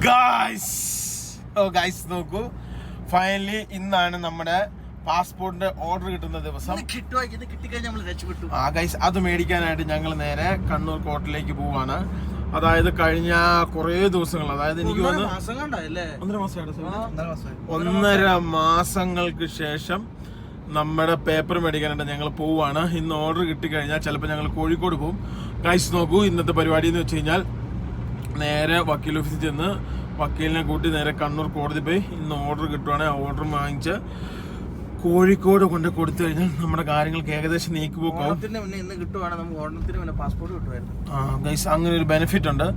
Guys നോക്കൂ, finally ഇന്നാണ് നമ്മുടെ പാസ്പോർട്ടിന്റെ ഓർഡർ കിട്ടുന്ന ദിവസം. ഗൈസ് അത് മേടിക്കാനായിട്ട് ഞങ്ങൾ നേരെ കണ്ണൂർ കോർട്ടിലേക്ക് പോവാണ്. അതായത് കഴിഞ്ഞ കുറേ ദിവസങ്ങൾ, അതായത് എനിക്ക് 1.5 മാസങ്ങൾക്ക് ശേഷം നമ്മുടെ പേപ്പർ മേടിക്കാനായിട്ട് ഞങ്ങൾ പോവാണ്. ഇന്ന് ഓർഡർ കിട്ടിക്കഴിഞ്ഞാൽ ചിലപ്പോൾ ഞങ്ങൾ കോഴിക്കോട് പോകും. ഗൈസ് നോക്കൂ, ഇന്നത്തെ പരിപാടി എന്ന് വെച്ച് കഴിഞ്ഞാൽ നേരെ വക്കീൽ ഓഫീസിൽ ചെന്ന് വക്കീലിനെ കൂട്ടി നേരെ കണ്ണൂർ കോടതി പോയി ഇന്ന് ഓർഡർ കിട്ടുവാണെങ്കിൽ ആ ഓർഡർ വാങ്ങിച്ച് കോഴിക്കോട് കൊണ്ട് കൊടുത്തു കഴിഞ്ഞാൽ നമ്മുടെ കാര്യങ്ങൾക്ക് ഏകദേശം നീക്കുപോക്കാവും. ഗൈസ് അങ്ങനെ ഒരു ബെനിഫിറ്റ് ഉണ്ട്.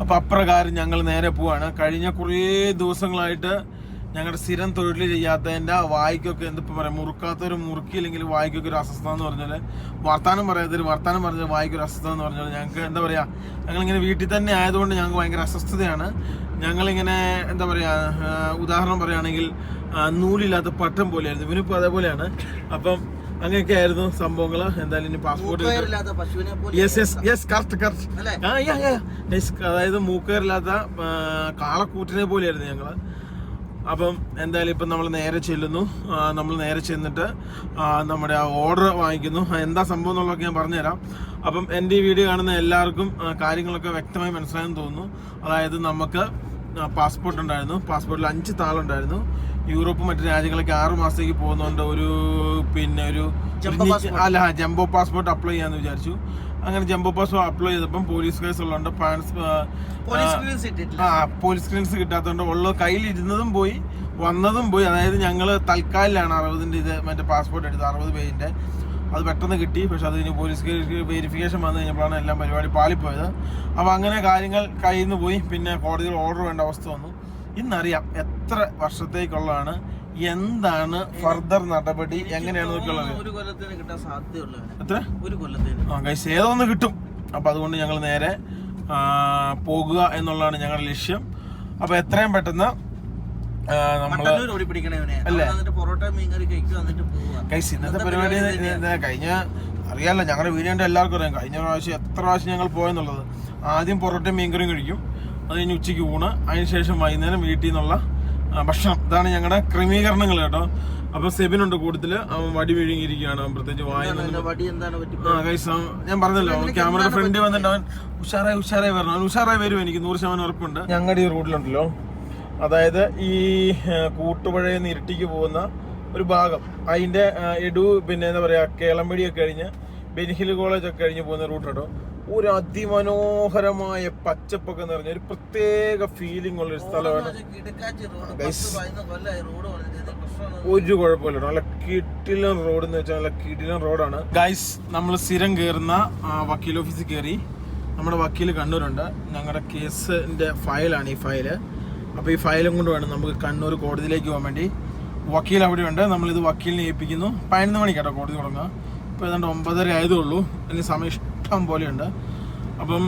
അപ്പൊ അപ്രകാരം ഞങ്ങൾ നേരെ പോവാണ്. കഴിഞ്ഞ കുറേ ദിവസങ്ങളായിട്ട് ഞങ്ങളുടെ സ്ഥിരം തൊഴിൽ ചെയ്യാത്തതിൻ്റെ വായിക്കൊക്കെ എന്തിപ്പോൾ പറയാം, മുറുക്കാത്തൊരു മുറുക്കിയില്ലെങ്കിൽ വായിക്കൊക്കെ ഒരു അസ്വസ്ഥത എന്ന് പറഞ്ഞാൽ, വർത്താനം പറഞ്ഞാൽ വായിക്കൊരു അസ്വസ്ഥത എന്ന് പറഞ്ഞാൽ, ഞങ്ങൾക്ക് എന്താ പറയുക, ഞങ്ങളിങ്ങനെ വീട്ടിൽ തന്നെ ആയതുകൊണ്ട് ഞങ്ങൾക്ക് ഭയങ്കര അസ്വസ്ഥതയാണ്. ഞങ്ങളിങ്ങനെ എന്താ പറയുക, ഉദാഹരണം പറയുകയാണെങ്കിൽ നൂലില്ലാത്ത പട്ടം പോലെയായിരുന്നു. ഇവനിപ്പോൾ അതേപോലെയാണ്. അപ്പം അങ്ങനെയൊക്കെ ആയിരുന്നു സംഭവങ്ങൾ. എന്തായാലും ഇനി പാസ്പോർട്ട് അതായത് മൂക്കേറില്ലാത്ത കാളക്കൂറ്റിനെ പോലെയായിരുന്നു ഞങ്ങൾ. അപ്പം എന്തായാലും ഇപ്പം നമ്മൾ നേരെ ചെല്ലുന്നു. നമ്മൾ നേരെ ചെന്നിട്ട് നമ്മുടെ ആ ഓർഡർ വാങ്ങിക്കുന്നു. എന്താ സംഭവം എന്നുള്ളതൊക്കെ ഞാൻ പറഞ്ഞുതരാം. അപ്പം എൻ്റെ ഈ വീഡിയോ കാണുന്ന എല്ലാവർക്കും കാര്യങ്ങളൊക്കെ വ്യക്തമായി മനസ്സിലായെന്ന് തോന്നുന്നു. അതായത് നമുക്ക് പാസ്പോർട്ട് ഉണ്ടായിരുന്നു. പാസ്പോർട്ടിൽ 5 താളുണ്ടായിരുന്നു. യൂറോപ്പ് മറ്റു രാജ്യങ്ങളൊക്കെ 6 മാസത്തേക്ക് പോകുന്നതുകൊണ്ട് ഒരു ജംബോ പാസ്പോർട്ട് അപ്ലൈ ചെയ്യാന്ന് വിചാരിച്ചു. അങ്ങനെ ജംബോ പാസ്പോർട്ട് അപ്ലൈ ചെയ്തപ്പം പോലീസ് കേസ് ഉള്ളതുകൊണ്ട് പോലീസ് ക്ലിയറൻസ് കിട്ടാത്തതുകൊണ്ട് ഉള്ള കയ്യിലിരുന്നതും പോയി വന്നതും പോയി. അതായത് ഞങ്ങൾ തൽക്കാലിലാണ് 60 ഇത് മറ്റേ പാസ്പോർട്ട് എടുത്തത്, 60 പേജിൻ്റെ. അത് പെട്ടെന്ന് കിട്ടി. പക്ഷെ അതിന് പോലീസ് വെരിഫിക്കേഷൻ വന്നു കഴിഞ്ഞപ്പോഴാണ് എല്ലാം പരിപാടി പാളിപ്പോയത്. അപ്പോൾ അങ്ങനെ കാര്യങ്ങൾ കയ്യിൽ നിന്ന് പോയി. പിന്നെ കോടതിയിൽ ഓർഡർ വേണ്ട അവസ്ഥ വന്നു. ഇന്നറിയാം എത്ര വർഷത്തേക്കുള്ളതാണ്, എന്താണ് ഫർദർ നടപടി, എങ്ങനെയാണ് ഗൈസ് ഏതോ ഒന്ന് കിട്ടും. അപ്പം അതുകൊണ്ട് ഞങ്ങൾ നേരെ പോകുക എന്നുള്ളതാണ് ഞങ്ങളുടെ ലക്ഷ്യം. അപ്പോൾ എത്രയും പെട്ടെന്ന് ഗൈസ് ഇന്നത്തെ പരിപാടി കഴിഞ്ഞ അറിയാമല്ലോ, ഞങ്ങളുടെ വീഡിയോൻ്റെ എല്ലാവർക്കും അറിയാം. കഴിഞ്ഞ പ്രാവശ്യം എത്ര പ്രാവശ്യം ഞങ്ങൾ പോയെന്നുള്ളത്. ആദ്യം പൊറോട്ടയും മീൻകറിയും കഴിക്കും, അത് കഴിഞ്ഞ് ഉച്ചയ്ക്ക് ഊണ്, അതിനുശേഷം വൈകുന്നേരം വീട്ടിൽ നിന്നുള്ള ഭക്ഷണം. ഇതാണ് ഞങ്ങളുടെ ക്രമീകരണങ്ങൾ കേട്ടോ. അപ്പൊ സെബിനുണ്ട് കൂടുതൽ, അവൻ വടി വീഴുങ്ങിയിരിക്കുകയാണ്. പ്രത്യേകിച്ച് ഗൈസ് ഞാൻ പറഞ്ഞല്ലോ, ക്യാമറയുടെ ഫ്രണ്ട് വന്നിട്ട് അവൻ ഉഷാറായി വരണം. അവൻ ഉഷാറായി വരും, എനിക്ക് 100% ഉറപ്പുണ്ട്. ഞങ്ങളുടെ ഈ റോഡിലുണ്ടല്ലോ, അതായത് ഈ കൂട്ടുപുഴയിൽ നിന്ന് ഇരിട്ടിക്ക് പോകുന്ന ഒരു ഭാഗം, അതിന്റെ പിന്നെ എന്താ പറയാ, കേളമ്പടിയൊക്കെ കഴിഞ്ഞ് ബെനിഹിൽ കോളേജൊക്കെ കഴിഞ്ഞ് പോകുന്ന റൂട്ട് കേട്ടോ. ഒരു അതിമനോഹരമായ പച്ചപ്പൊക്കെ നിറഞ്ഞ ഒരു പ്രത്യേക ഫീലിംഗ് ഉള്ളൊരു സ്ഥലമാണ്. ഒരു കുഴപ്പമില്ല, നല്ല കിടിലൻ റോഡ് എന്ന് വെച്ചാൽ നല്ല കിടിലൻ റോഡാണ്. ഗൈസ് നമ്മൾ സ്ഥിരം കയറുന്ന വക്കീൽ ഓഫീസിൽ കയറി. നമ്മുടെ വക്കീൽ കണ്ണൂരുണ്ട്. ഞങ്ങളുടെ കേസിന്റെ ഫയലാണ് ഈ ഫയല്. അപ്പോൾ ഈ ഫയലും കൊണ്ട് വേണം നമുക്ക് കണ്ണൂർ കോടതിയിലേക്ക് പോകാൻ വേണ്ടി. വക്കീൽ അവിടെയുണ്ട്. നമ്മളിത് വക്കീലിനെ ഏൽപ്പിക്കുന്നു. 11 മണിക്കാട്ടോ കോടതി തുടങ്ങുക. ഇപ്പോൾ ഏതാണ്ട് 9:30 ആയതേ ഉള്ളൂ. ഇനി സമയം ഇഷ്ടം പോലെയുണ്ട്. അപ്പം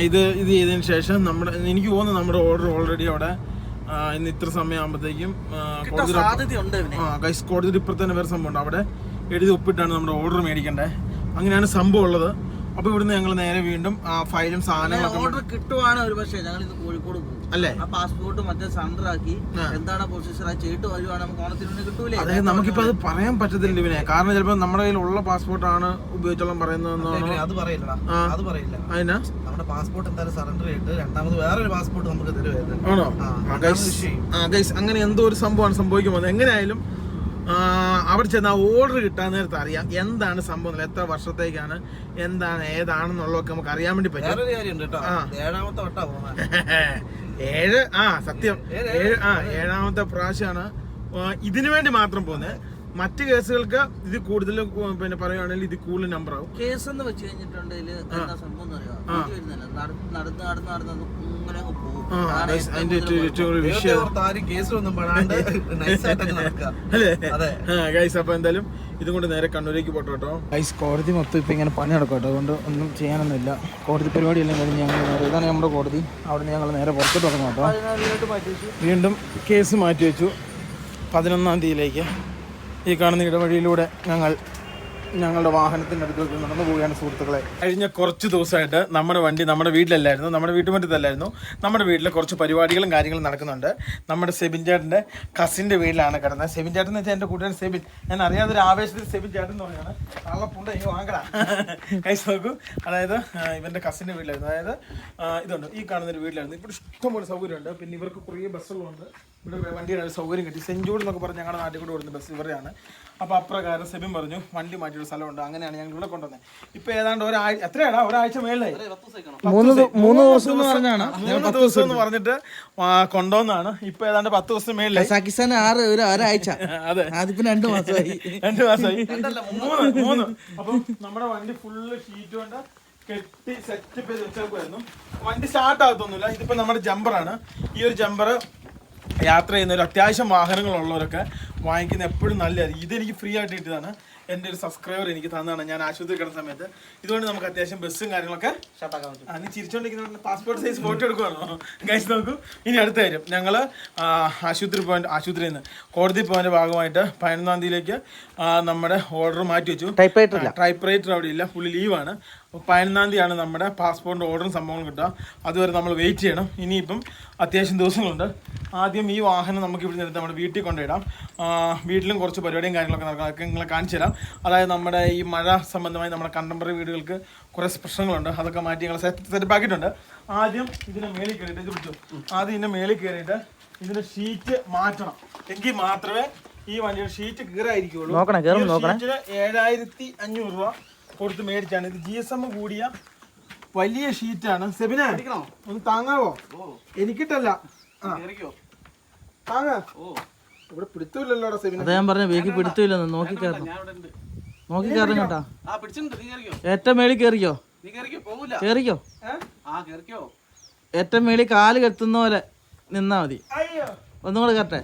ഇത് ചെയ്തതിന് ശേഷം എനിക്ക് തോന്നുന്നു നമ്മുടെ ഓർഡർ ഓൾറെഡി അവിടെ ഇന്ന് ഇത്ര സമയം ആകുമ്പോഴത്തേക്കും കോടതി ഇപ്പുറത്ത് തന്നെ വേറെ സംഭവം ഉണ്ട്. അവിടെ എഴുതി ഒപ്പിട്ടാണ് നമ്മുടെ ഓർഡർ മേടിക്കേണ്ടത്. അങ്ങനെയാണ് സംഭവം ഉള്ളത്. അപ്പൊ ഇവിടുന്ന് ഞങ്ങൾ നേരെ വീണ്ടും ആ ഫയലും സാധനങ്ങളൊക്കെ ഓർഡർ കിട്ടുവാണ്. ഒരു പക്ഷേ ഞങ്ങൾ ഇന്ന് കോഴിക്കോട് പോകും അല്ലേ, ആ പാസ്പോർട്ട് മറ്റേ സെൻഡർ ആക്കി എന്താണ് പ്രൊസീജിയർ ചെയ്തിട്ട് വരുവാണ്. നമുക്ക് ഓണത്തിന് കിട്ടൂലേ. അതായത് നമുക്കിപ്പോ അത് പറയാൻ പറ്റത്തില്ല ഇവനെ, കാരണം ചിലപ്പോൾ നമ്മുടെ കയ്യിലുള്ള പാസ്പോർട്ടാണ് ഉപയോഗിച്ചോളം പറയുന്നതെന്നാണ്. അത് പറയില്ല. അതിനാ നമ്മുടെ പാസ്പോർട്ട് എന്തായാലും സറണ്ടർ ചെയ്തിട്ട് രണ്ടാമത് വേറൊരു പാസ്പോർട്ട് നമുക്ക് തരുമായിരുന്നു. ആണോ? അങ്ങനെ എന്തോ ഒരു സംഭവമാണ് സംഭവിക്കുമ്പോൾ. എങ്ങനെയായാലും അവിടെ ചെന്ന് ആ ഓർഡർ കിട്ടാൻ നേരത്തെ അറിയാം എന്താണ് സംഭവം, എത്ര വർഷത്തേക്കാണ്, എന്താണ് ഏതാണെന്നുള്ളതൊക്കെ നമുക്ക് അറിയാൻ വേണ്ടി പറ്റും. സത്യം 7ാമത്തെ പ്രാവശ്യമാണ് ഇതിനു വേണ്ടി മാത്രം പോകുന്നത്. മറ്റു കേസുകൾക്ക് ഇത് കൂടുതൽ പിന്നെ പറയുകയാണെങ്കിൽ ഇത് കൂടുതൽ നമ്പർ ആവും. കേസ് എന്ന് വെച്ച് കഴിഞ്ഞിട്ടുണ്ടെങ്കിൽ സംഭവം അപ്പൊ എന്തായാലും ഇതുകൊണ്ട് നേരെ കണ്ണൂരേക്ക് പോട്ടോ കേട്ടോ. ഗൈസ് കോടതി മൊത്തം ഇപ്പൊ ഇങ്ങനെ പണി നടക്കും കേട്ടോ. അതുകൊണ്ട് ഒന്നും ചെയ്യാനൊന്നുമില്ല. കോടതി പരിപാടി എല്ലാം കഴിഞ്ഞ് ഞങ്ങൾ നേരെ, ഇതാണ് നമ്മുടെ കോടതി. അവിടെ നിന്ന് ഞങ്ങൾ നേരെ പുറത്തോട്ട് തുടങ്ങാം കേട്ടോ. വീണ്ടും കേസ് മാറ്റി വെച്ചു 11-ാം തീയതിയിലേക്ക്. ഈ കാണുന്ന ഇടവഴിയിലൂടെ ഞങ്ങൾ ഞങ്ങളുടെ വാഹനത്തിൻ്റെ അടുത്തേക്ക് നടന്നു പോവുകയാണ് സുഹൃത്തുക്കളെ. കഴിഞ്ഞ കുറച്ച് ദിവസമായിട്ട് നമ്മുടെ വണ്ടി നമ്മുടെ വീട്ടിലല്ലായിരുന്നു, നമ്മുടെ വീട്ടുമുറ്റത്തല്ലായിരുന്നു. നമ്മുടെ വീട്ടിൽ കുറച്ച് പരിപാടികളും കാര്യങ്ങളും നടക്കുന്നുണ്ട്. നമ്മുടെ സെബിൻ ചേട്ടൻ്റെ കസിൻ്റെ വീട്ടിലാണ് കിടന്നത്. സെബിൻ ചേട്ടൻ എന്ന് വെച്ചാൽ എൻ്റെ കൂട്ടുകാരൻ സെബിൻ. ഞാൻ അറിയാതൊരു ആവേശത്തിൽ സെബിൻ ചേട്ടൻ എന്ന് പറയുകയാണ്. കള്ളപ്പുണ്ട് ഈ വാങ്ങടാ കഴിച്ച് നോക്കൂ. അതായത് ഇവൻ്റെ കസിൻ്റെ വീട്ടിലായിരുന്നു. അതായത് ഇതുണ്ട്, ഈ കാണുന്നൊരു വീട്ടിലായിരുന്നു. ഇവിടെ ഇഷ്ടംപോലെ സൗകര്യമുണ്ട്. പിന്നെ ഇവർക്ക് കുറേ ബസ്സുകളുണ്ട്. ഇവിടെ വണ്ടിയുടെ സൗകര്യം കിട്ടി. സെഞ്ചൂട് എന്നൊക്കെ പറഞ്ഞ് ഞങ്ങളുടെ നാട്ടിൽ കൂടെ ഓടുന്ന ബസ് ഇവരെയാണ്. അപ്പോൾ അപ്രകാരം സെബിൻ പറഞ്ഞു വണ്ടി മാറ്റിയൊരു സ്ഥലമുണ്ട്. അങ്ങനെയാണ് ഞങ്ങൾ ഇവിടെ കൊണ്ടുവന്നത്. ഇപ്പൊ ഏതാണ്ട് എത്രയാടാ ഒരാഴ്ച മേളിലായി, 3 ദിവസം എന്ന് പറഞ്ഞിട്ട് കൊണ്ടുവന്നാണ്. ഇപ്പൊ ഏതാണ്ട് 10 ദിവസം മേളിലായി. പാകിസ്ഥാൻ ഒരാഴ്ച. അതെ, അതിപ്പോ 2 മാസമായി. 2 മാസമായി, 3. അപ്പം നമ്മുടെ വണ്ടി ഫുള്ള് ഷീറ്റ് കൊണ്ട് കെട്ടി സെറ്റപ്പ് ചെയ്ത് വെച്ചേക്കുമായിരുന്നു. വണ്ടി സ്റ്റാർട്ട് ആകത്തൊന്നുമില്ല. ഇതിപ്പോ നമ്മുടെ ജമ്പറാണ്. ഈ ഒരു ജമ്പർ യാത്ര ചെയ്യുന്നവർ, അത്യാവശ്യം വാഹനങ്ങളുള്ളവരൊക്കെ വാങ്ങിക്കുന്ന എപ്പോഴും നല്ലതായിരിക്കും. ഇതെനിക്ക് ഫ്രീ ആയിട്ട് കിട്ടിയതാണ്. എൻ്റെ ഒരു സബ്സ്ക്രൈബർ എനിക്ക് തന്നതാണ് ഞാൻ ആശുപത്രി കിടന്ന സമയത്ത്. ഇതുകൊണ്ട് നമുക്ക് അത്യാവശ്യം ബസ്സും കാര്യങ്ങളൊക്കെ ഷട്ടാക്കാൻ പറ്റും. നീ ചിരിച്ചോണ്ടിരിക്കുന്ന പാസ്പോർട്ട് സൈസ് ഫോട്ടോ എടുക്കുവാണോ ഗൈസ്? നോക്കൂ. ഇനി അടുത്ത കാര്യം, ഞങ്ങൾ ആശുപത്രിയിൽ നിന്ന് കോടതി പോകാൻ്റെ ഭാഗമായിട്ട് 11-ാം തീയതിയിലേക്ക് നമ്മുടെ ഓർഡർ മാറ്റി വെച്ചു. ടൈപ്പ് റൈറ്റർ അവിടെ ഇല്ല, ഫുള്ള് ലീവാണ്. അപ്പോൾ 11-ാം തീയതിയാണ് നമ്മുടെ പാസ്പോർട്ടിൻ്റെ ഓർഡറും സംഭവങ്ങളും കിട്ടുക. അതുവരെ നമ്മൾ വെയിറ്റ് ചെയ്യണം. ഇനിയിപ്പം അത്യാവശ്യം ദിവസങ്ങളുണ്ട്. ആദ്യം ഈ വാഹനം നമുക്ക് ഇവിടെ നിന്ന് നമ്മുടെ വീട്ടിൽ കൊണ്ടുപോയിടാം. വീട്ടിലും കുറച്ച് പരിപാടിയും കാര്യങ്ങളൊക്കെ നടക്കാം. അതൊക്കെ നിങ്ങളെ കാണിച്ചു തരാം. അതായത് നമ്മുടെ ഈ മഴ സംബന്ധമായി നമ്മുടെ കണ്ടംപററി വീടുകൾക്ക് കുറേ പ്രശ്നങ്ങളുണ്ട്. അതൊക്കെ മാറ്റി ഞങ്ങൾ സെറ്റപ്പ് ആക്കിയിട്ടുണ്ട്. ആദ്യം ഇതിനെ മേളിൽ കയറിയിട്ട് ഇത് പിടിച്ചു. ആദ്യം ഇതിൻ്റെ മേളിൽ കയറിയിട്ട് ഇതിൻ്റെ ഷീറ്റ് മാറ്റണം. എങ്കിൽ മാത്രമേ ഈ വണ്ടിയുടെ ഷീറ്റ് കീറായിരിക്കുള്ളൂ. 7,500 രൂപ കൊടുത്ത് മേടിച്ചാണ്. ഇത് GSM കൂടിയ വലിയ ഷീറ്റാണ്. സെബിനെ ഒന്ന് താങ്ങാവോ? എനിക്കിട്ടല്ല, താങ്ങ. ഇവിടെ പിടുത്തമില്ലല്ലോ സെബിനെ. ഞാൻ പറഞ്ഞ വീട്ടിൽ പിടുത്തമില്ലെന്ന് നോക്കി കയറണം കേട്ടാ. ഏറ്റവും മേളിൽ കേറിക്കോ. ഏറ്റവും മേളിൽ കാല് കെത്തുന്ന പോലെ നിന്നാ മതി. ഒന്നും കൂടെ കയറട്ടെ.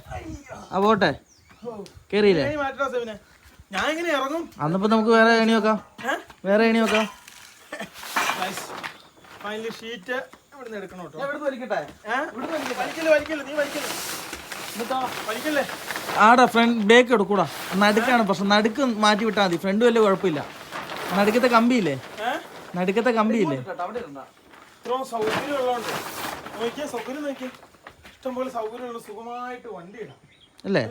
പോട്ടെ, കേറിയില്ലേ? അന്നിപ്പോ നമുക്ക് വേറെ ഏണി നോക്കാം. ആടാ ഫ്രണ്ട് ബേക്ക് എടുക്കൂടാ. നടുക്കാണ് പ്രശ്നം. നടുക്ക് മാറ്റി വിട്ടാൽ മതി. ഫ്രണ്ട് വലിയ കുഴപ്പമില്ല. നടുക്കത്തെ കമ്പിയില്ലേ? ഇഷ്ടംപോലെ സൗകര്യമുള്ള സുഖമായിട്ട് വണ്ടി ഇടാം അല്ലേ?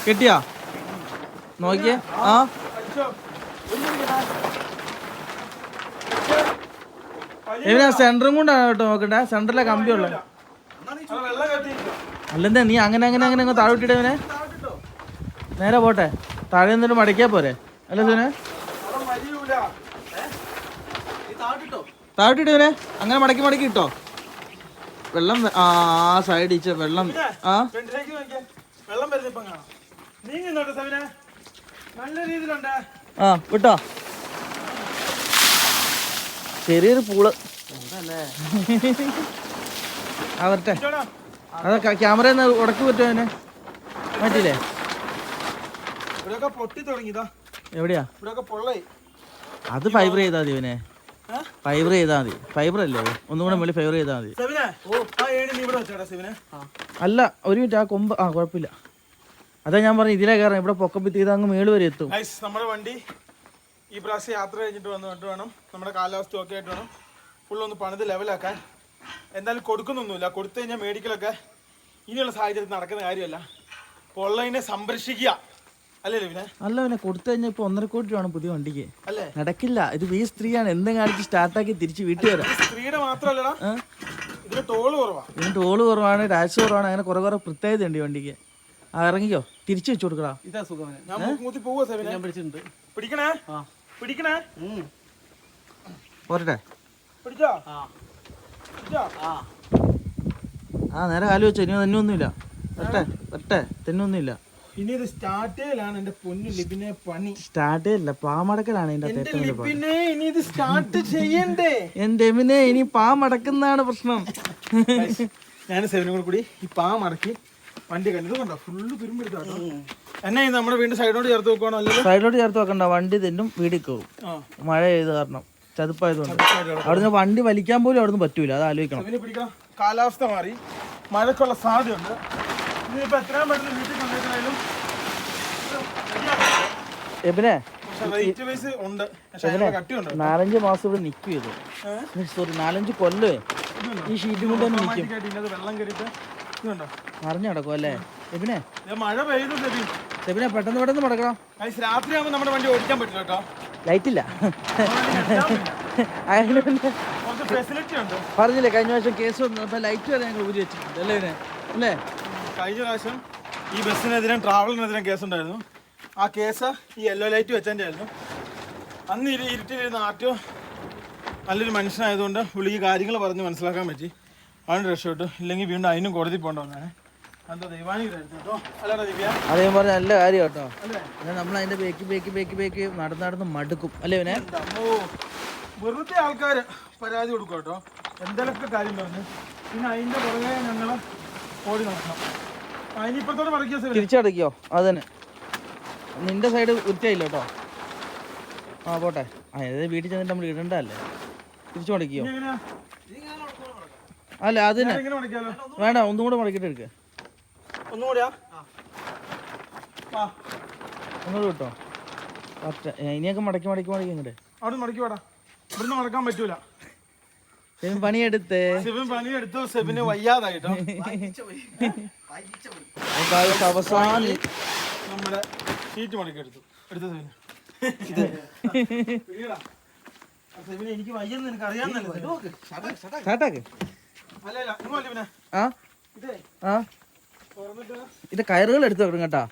കെട്ടിയാ നോക്കിയേ. സെന്ററും കൊണ്ടാണ് കേട്ടോ നോക്കട്ടെ. സെന്ററിലെ കമ്പിയുള്ള അല്ലെന്താ നീ അങ്ങനെ താഴെ വിട്ടിട്ട് ഇവനെ നേരെ പോട്ടെ. താഴെ നിന്നിട്ട് മടക്കിയാ പോരെ? അല്ല സുനെ, താഴെ ഇട്ടിട്ട് ഇവനെ അങ്ങനെ മടക്കി ഇട്ടോ. വെള്ളം ആ സൈഡ് ഇച്ച വെള്ളം വിട്ടോ. ചെറിയൊരു പൂള് വരട്ടെ. അതൊക്കെ ക്യാമറ ഉടക്കി പറ്റുമോ അവനെ? മാറ്റില്ലേ? എവിടെയാ? അത് ഫൈബർ ചെയ്താൽ മതി ഇവനെ. ഫൈബർ അല്ലേ? ഒന്നും കൂടെ മേളിൽ ഫൈബർ ചെയ്താൽ മതി. അല്ല ഒരു മിനിറ്റ്, ആ കൊമ്പ് കുഴപ്പമില്ല. അതാ ഞാൻ പറഞ്ഞു ഇതിലേ കയറാം. ഇവിടെ പൊക്കപ്പിത്തി ചെയ്ത് അങ്ങ് മേള് വരെ എത്തും. നമ്മുടെ വണ്ടി ഈ പ്രാവശ്യം യാത്ര കഴിഞ്ഞിട്ട് വന്നിട്ട് വേണം, നമ്മുടെ കാലാവസ്ഥ ഒക്കെ ആയിട്ട് വേണം ഫുള്ളൊന്ന് പണിത് ലെവലാക്കാൻ. എന്തായാലും കൊടുക്കുന്നൊന്നുമില്ല. കൊടുത്തു കഴിഞ്ഞാൽ മേടിക്കലൊക്കെ ഇനിയുള്ള സാഹചര്യത്തിൽ നടക്കുന്ന കാര്യമല്ല. പൊള്ളതിനെ സംരക്ഷിക്കുക അല്ലേ പിന്നെ? അല്ല പിന്നെ കൊടുത്തു കഴിഞ്ഞാൽ ഇപ്പൊ 1.5 കോടി രൂപയാണ് പുതിയ വണ്ടിക്ക്. അല്ലേ? നടക്കില്ല. ഇത് V3 ആണ്. എന്തും കാണിച്ച് സ്റ്റാർട്ടാക്കി തിരിച്ച് വീട്ടിൽ വരാം. സ്ത്രീയുടെ മാത്രല്ലടാ, ഇതിന് ടോള് കുറവാണ്, ടാക്സ് കുറവാണ്. അങ്ങനെ കുറെ പ്രത്യേകത ഉണ്ട് ഈ വണ്ടിക്ക്. ഇറങ്ങിക്കോ, തിരിച്ചു വെച്ചു കൊടുക്കടാ. ഇതാ സുഖം. ഞാൻ പിടിച്ചിട്ടുണ്ട്. പിടിക്കണേ പോരട്ടെ. നേരെ കാല് വെച്ചോ. ഇനി തെന്നൊന്നുമില്ല. വരട്ടെ, തെന്നൊന്നുമില്ല. ഇനി ഇത് സ്റ്റാർട്ട് ചെയ്യലാണ് എന്റെ പൊന്നു ലിബിനെ പണി. സ്റ്റാർട്ട് ചെയ്യല്ല, പാമടക്കലാണ് ഇനി ഇത് സ്റ്റാർട്ട് ചെയ്യണ്ടേ? എന്റെ എമിനെ ഇനി പാമടക്കുന്നതാണ് പ്രശ്നം. ഞാൻ സെവനും കൂടി ഈ പാമടക്കി വണ്ടി കണ്ടോ ഫുള്ള് തുരുമ്പെടുത്താട്ടോ. എന്നെ നമ്മുടെ വീണ്ടും സൈഡോട്ട് ചേർത്ത് വെക്കുവാണോ? അല്ലെങ്കിൽ സൈഡോട്ട് ചേർത്ത് വെക്കണ്ട. വണ്ടി തെന്നും വീടിൽ കയറും. മഴ ചെയ്ത് കാരണം ചതുപ്പായതുകൊണ്ട് അവിടുന്ന് വണ്ടി വലിക്കാൻ പോലും അവിടുന്ന് പറ്റൂല. അത് ആലോചിക്കണം. കാലാവസ്ഥ മാറി, മഴക്കുള്ള സാധ്യതയുണ്ട്. ഇനിയിപ്പോ എത്രയും പെട്ടെന്ന് വീട്ടിൽ കൊണ്ടുവരുന്നതിലും എബിനെ റേറ്റ് വൈസ് ഉണ്ട്, കട്ടിയുണ്ട്. 4-5 മാസം ഇവിടെ നിൽക്കും ഇത്. സോറി 4-5 കൊല്ലേ ഈ ഷീറ്റ് കൊണ്ട് തന്നെ നിൽക്കും. വെള്ളം കയറിയിട്ട് അറിഞ്ഞു കിടക്കും അല്ലേ എബിനെ? മഴ പെയ്തു എബിനെ പെട്ടെന്ന് മടക്കണം. രാത്രി ആകുമ്പോൾ നമ്മുടെ വണ്ടി ഓടിക്കാൻ പറ്റില്ല കേട്ടോ, ലൈറ്റ് ഇല്ല. ഫെസിലിറ്റി ഉണ്ട്. പറഞ്ഞില്ലേ കഴിഞ്ഞ പ്രാവശ്യം കേസ് വന്നപ്പോ ലൈറ്റ് വരെ ഞങ്ങൾ ഊരി വെച്ചിട്ടുണ്ട് അല്ലേ അല്ലേ? കഴിഞ്ഞ പ്രാവശ്യം ഈ ബസ്സിനെതിരെ ട്രാവലിനെതിരെ കേസുണ്ടായിരുന്നു. ആ കേസ് ഈ യെല്ലോ ലൈറ്റ് വെച്ചതിൻ്റെ ആയിരുന്നു. അന്ന് ഇരുട്ടിലിരുന്ന് ആറ്റോ നല്ലൊരു മനുഷ്യനായതുകൊണ്ട് പുള്ളിക്ക് കാര്യങ്ങൾ പറഞ്ഞ് മനസ്സിലാക്കാൻ പറ്റി, അവന് രക്ഷപ്പെട്ടു. ഇല്ലെങ്കിൽ വീണ്ടും അതിനും കോടതി പോകേണ്ട വന്നാണ്. എന്താ ദൈവാനുഗ്രഹം കേട്ടോ, അല്ലടാ ദിവ്യ? അതേ പറഞ്ഞ നല്ല കാര്യം കേട്ടോ. നമ്മൾ അതിന്റെ ബേക്ക് നടന്ന് മടുക്കും അല്ലേ? വെറുതെ ആൾക്കാർ പരാതി കൊടുക്കും കേട്ടോ, എന്തെങ്കിലുമൊക്കെ കാര്യം പറഞ്ഞു. പിന്നെ അതിൻ്റെ പുറകെ ഞങ്ങൾ ഓടി നടക്കണം. അതിനിപ്പുറത്തോടെ മടക്കിയോ തിരിച്ചടയ്ക്കോ? അത് തന്നെ നിന്റെ സൈഡ് വൃത്തിയായില്ല കേട്ടോ. ആ പോട്ടെ. വീട്ടിൽ ചെന്നിട്ട് നമ്മൾ ഇടണ്ടല്ലേ, തിരിച്ചു മടക്കിയോ? അല്ല അത് തന്നെ വേണ്ട, ഒന്നും കൂടെ മടക്കിട്ട് എടുക്ക. ഒന്നുകൂടെ കിട്ടോ? ഇനിയൊക്കെ മടക്കി ഇങ്ങോട്ട് അവിടെ മടക്കി വേടാ, ഇവിടുന്ന് മടക്കാൻ പറ്റൂല. പണിയെടുത്ത് സെബിന് വയ്യാതായിട്ടോ. അവസാനം നമ്മുടെ ഷീറ്റ് മടക്കി എടുത്ത സെബിന് എനിക്ക് വയ്യെന്ന് എനിക്ക് അറിയാന്നല്ലേ. ഇത് കയറുകൾ എടുത്തു വെക്കണം കേട്ടാ.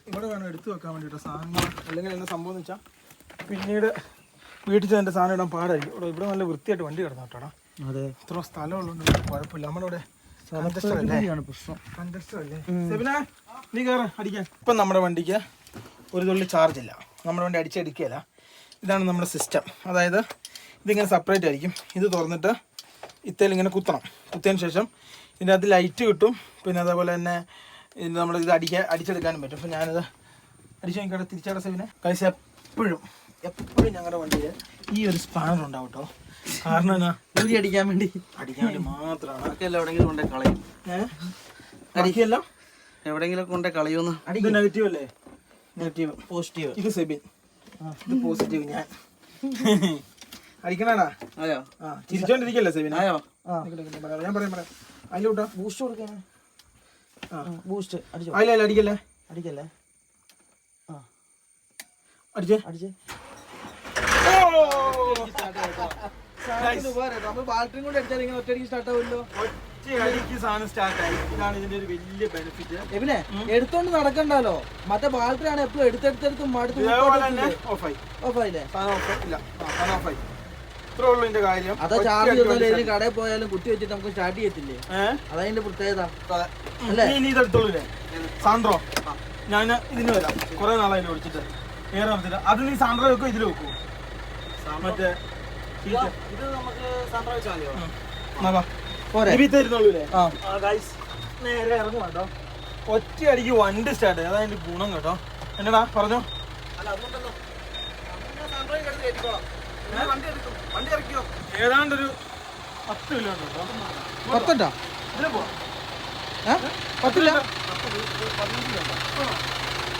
ഇവിടെ വേണം എടുത്തു വെക്കാൻ വേണ്ടിട്ടോ സാധനങ്ങൾ. അല്ലെങ്കിൽ എന്താ സംഭവം എന്ന് വെച്ചാൽ പിന്നീട് വീട്ടിൽ ചെന്ന സാധനം ഇടാൻ പാടായിരിക്കും. ഇവിടെ നല്ല വൃത്തിയായിട്ട് വണ്ടി കിടന്നു കേട്ടോടാ. അതെ, ഇത്ര സ്ഥലമുള്ളതുകൊണ്ട് കുഴപ്പമില്ല. നമ്മുടെ നീ കയറ അടിക്കാൻ. ഇപ്പം നമ്മുടെ വണ്ടിക്ക് ഒരു തുള്ളി ചാർജ് ഇല്ല, നമ്മുടെ വണ്ടി അടിച്ചെടുക്കുകയില്ല. ഇതാണ് നമ്മുടെ സിസ്റ്റം. അതായത് ഇതിങ്ങനെ സെപ്പറേറ്റ് ആയിരിക്കും. ഇത് തുറന്നിട്ട് ഇത്തേൽ ഇങ്ങനെ കുത്തിയതിന് ശേഷം ഇതിൻ്റെ അകത്ത് ലൈറ്റ് കിട്ടും. പിന്നെ അതേപോലെ തന്നെ നമ്മളിത് അടിച്ചെടുക്കാനും പറ്റും. അപ്പം ഞാനിത് അടിച്ചു നോക്കിയിട്ട് തിരിച്ചട സെവിനെ കഴിച്ച് എപ്പോഴും ഞങ്ങളുടെ വണ്ടിയിൽ ഈ ഒരു സ്പാനർ ഉണ്ടാവും കേട്ടോ. കാരണം എന്നാ ഊരി അടിക്കാൻ വേണ്ടി മാത്രമാണ്. എവിടെയെങ്കിലും കൊണ്ടേ കളയും. അടിക്കല്ലോ എവിടെയെങ്കിലും കൊണ്ടേ കളയൂന്ന്. ഇത് നെഗറ്റീവ് അല്ലേ? നെഗറ്റീവ്. പോസിറ്റീവ്. ഇത് സെബിൻ, ഇത് പോസിറ്റീവ്. ഞാൻ അടിക്കണാടാ. അയ്യോ ചിരിച്ചോണ്ടിരിക്കല്ലേ സെബിൻ? അയ്യോ ഞാൻ പറയാം അതിലോട്ടാ ബൂസ്റ്റ് കൊടുക്കാൻ. ബൂസ്റ്റ് അടിച്ചോ? അതിലല്ല അടിക്കല്ലേ അടിച്ചേ. ബാറ്ററിയും കൂടെ അടിച്ചാൽ ഇങ്ങനെ ഒറ്റയടിക്ക് സ്റ്റാർട്ട് ആവുമല്ലോ. ഇതാണ് ഇതിന്റെ ഒരു വലിയ ബെനിഫിറ്റ്. എബിനെ എടുത്തോണ്ട് നടക്കണ്ടല്ലോ. മറ്റേ ബാറ്ററി ആണ് എപ്പോഴും എടുത്തെടുത്ത് മടുത്ത് ഓഫായില്ലേ? അതാ ചാർജ് ചെയ്താലും കടയിൽ പോയാലും കുത്തി വെച്ചിട്ട് നമുക്ക് സ്റ്റാർട്ട് ചെയ്യത്തില്ലേ? അതതിന്റെ പ്രത്യേകത അല്ലേ? ഇതെടുത്തോളൂല്ലേ സാൻഡ്രോ? ഞാൻ ഇതിന് വരാം, കുറെ നാളായി ഓടിച്ചിട്ട് ഏറെ നിർത്തില്ല. അത് നീ സാൻഡ്രോ വെക്കോ ഇതിൽ വെക്കോ? മറ്റേ നേരെ ഇറങ്ങും കേട്ടോ. ഒറ്റ അടിക്ക് വണ്ടി സ്റ്റാർട്ട് ആയി. അതായത് ഗുണം കേട്ടോ. എന്നടാ പറഞ്ഞോ? ഏതാണ്ടൊരു 10 കിലോ ഉണ്ട് കേട്ടോ. 10 ഇതിലെ പോവാം. 10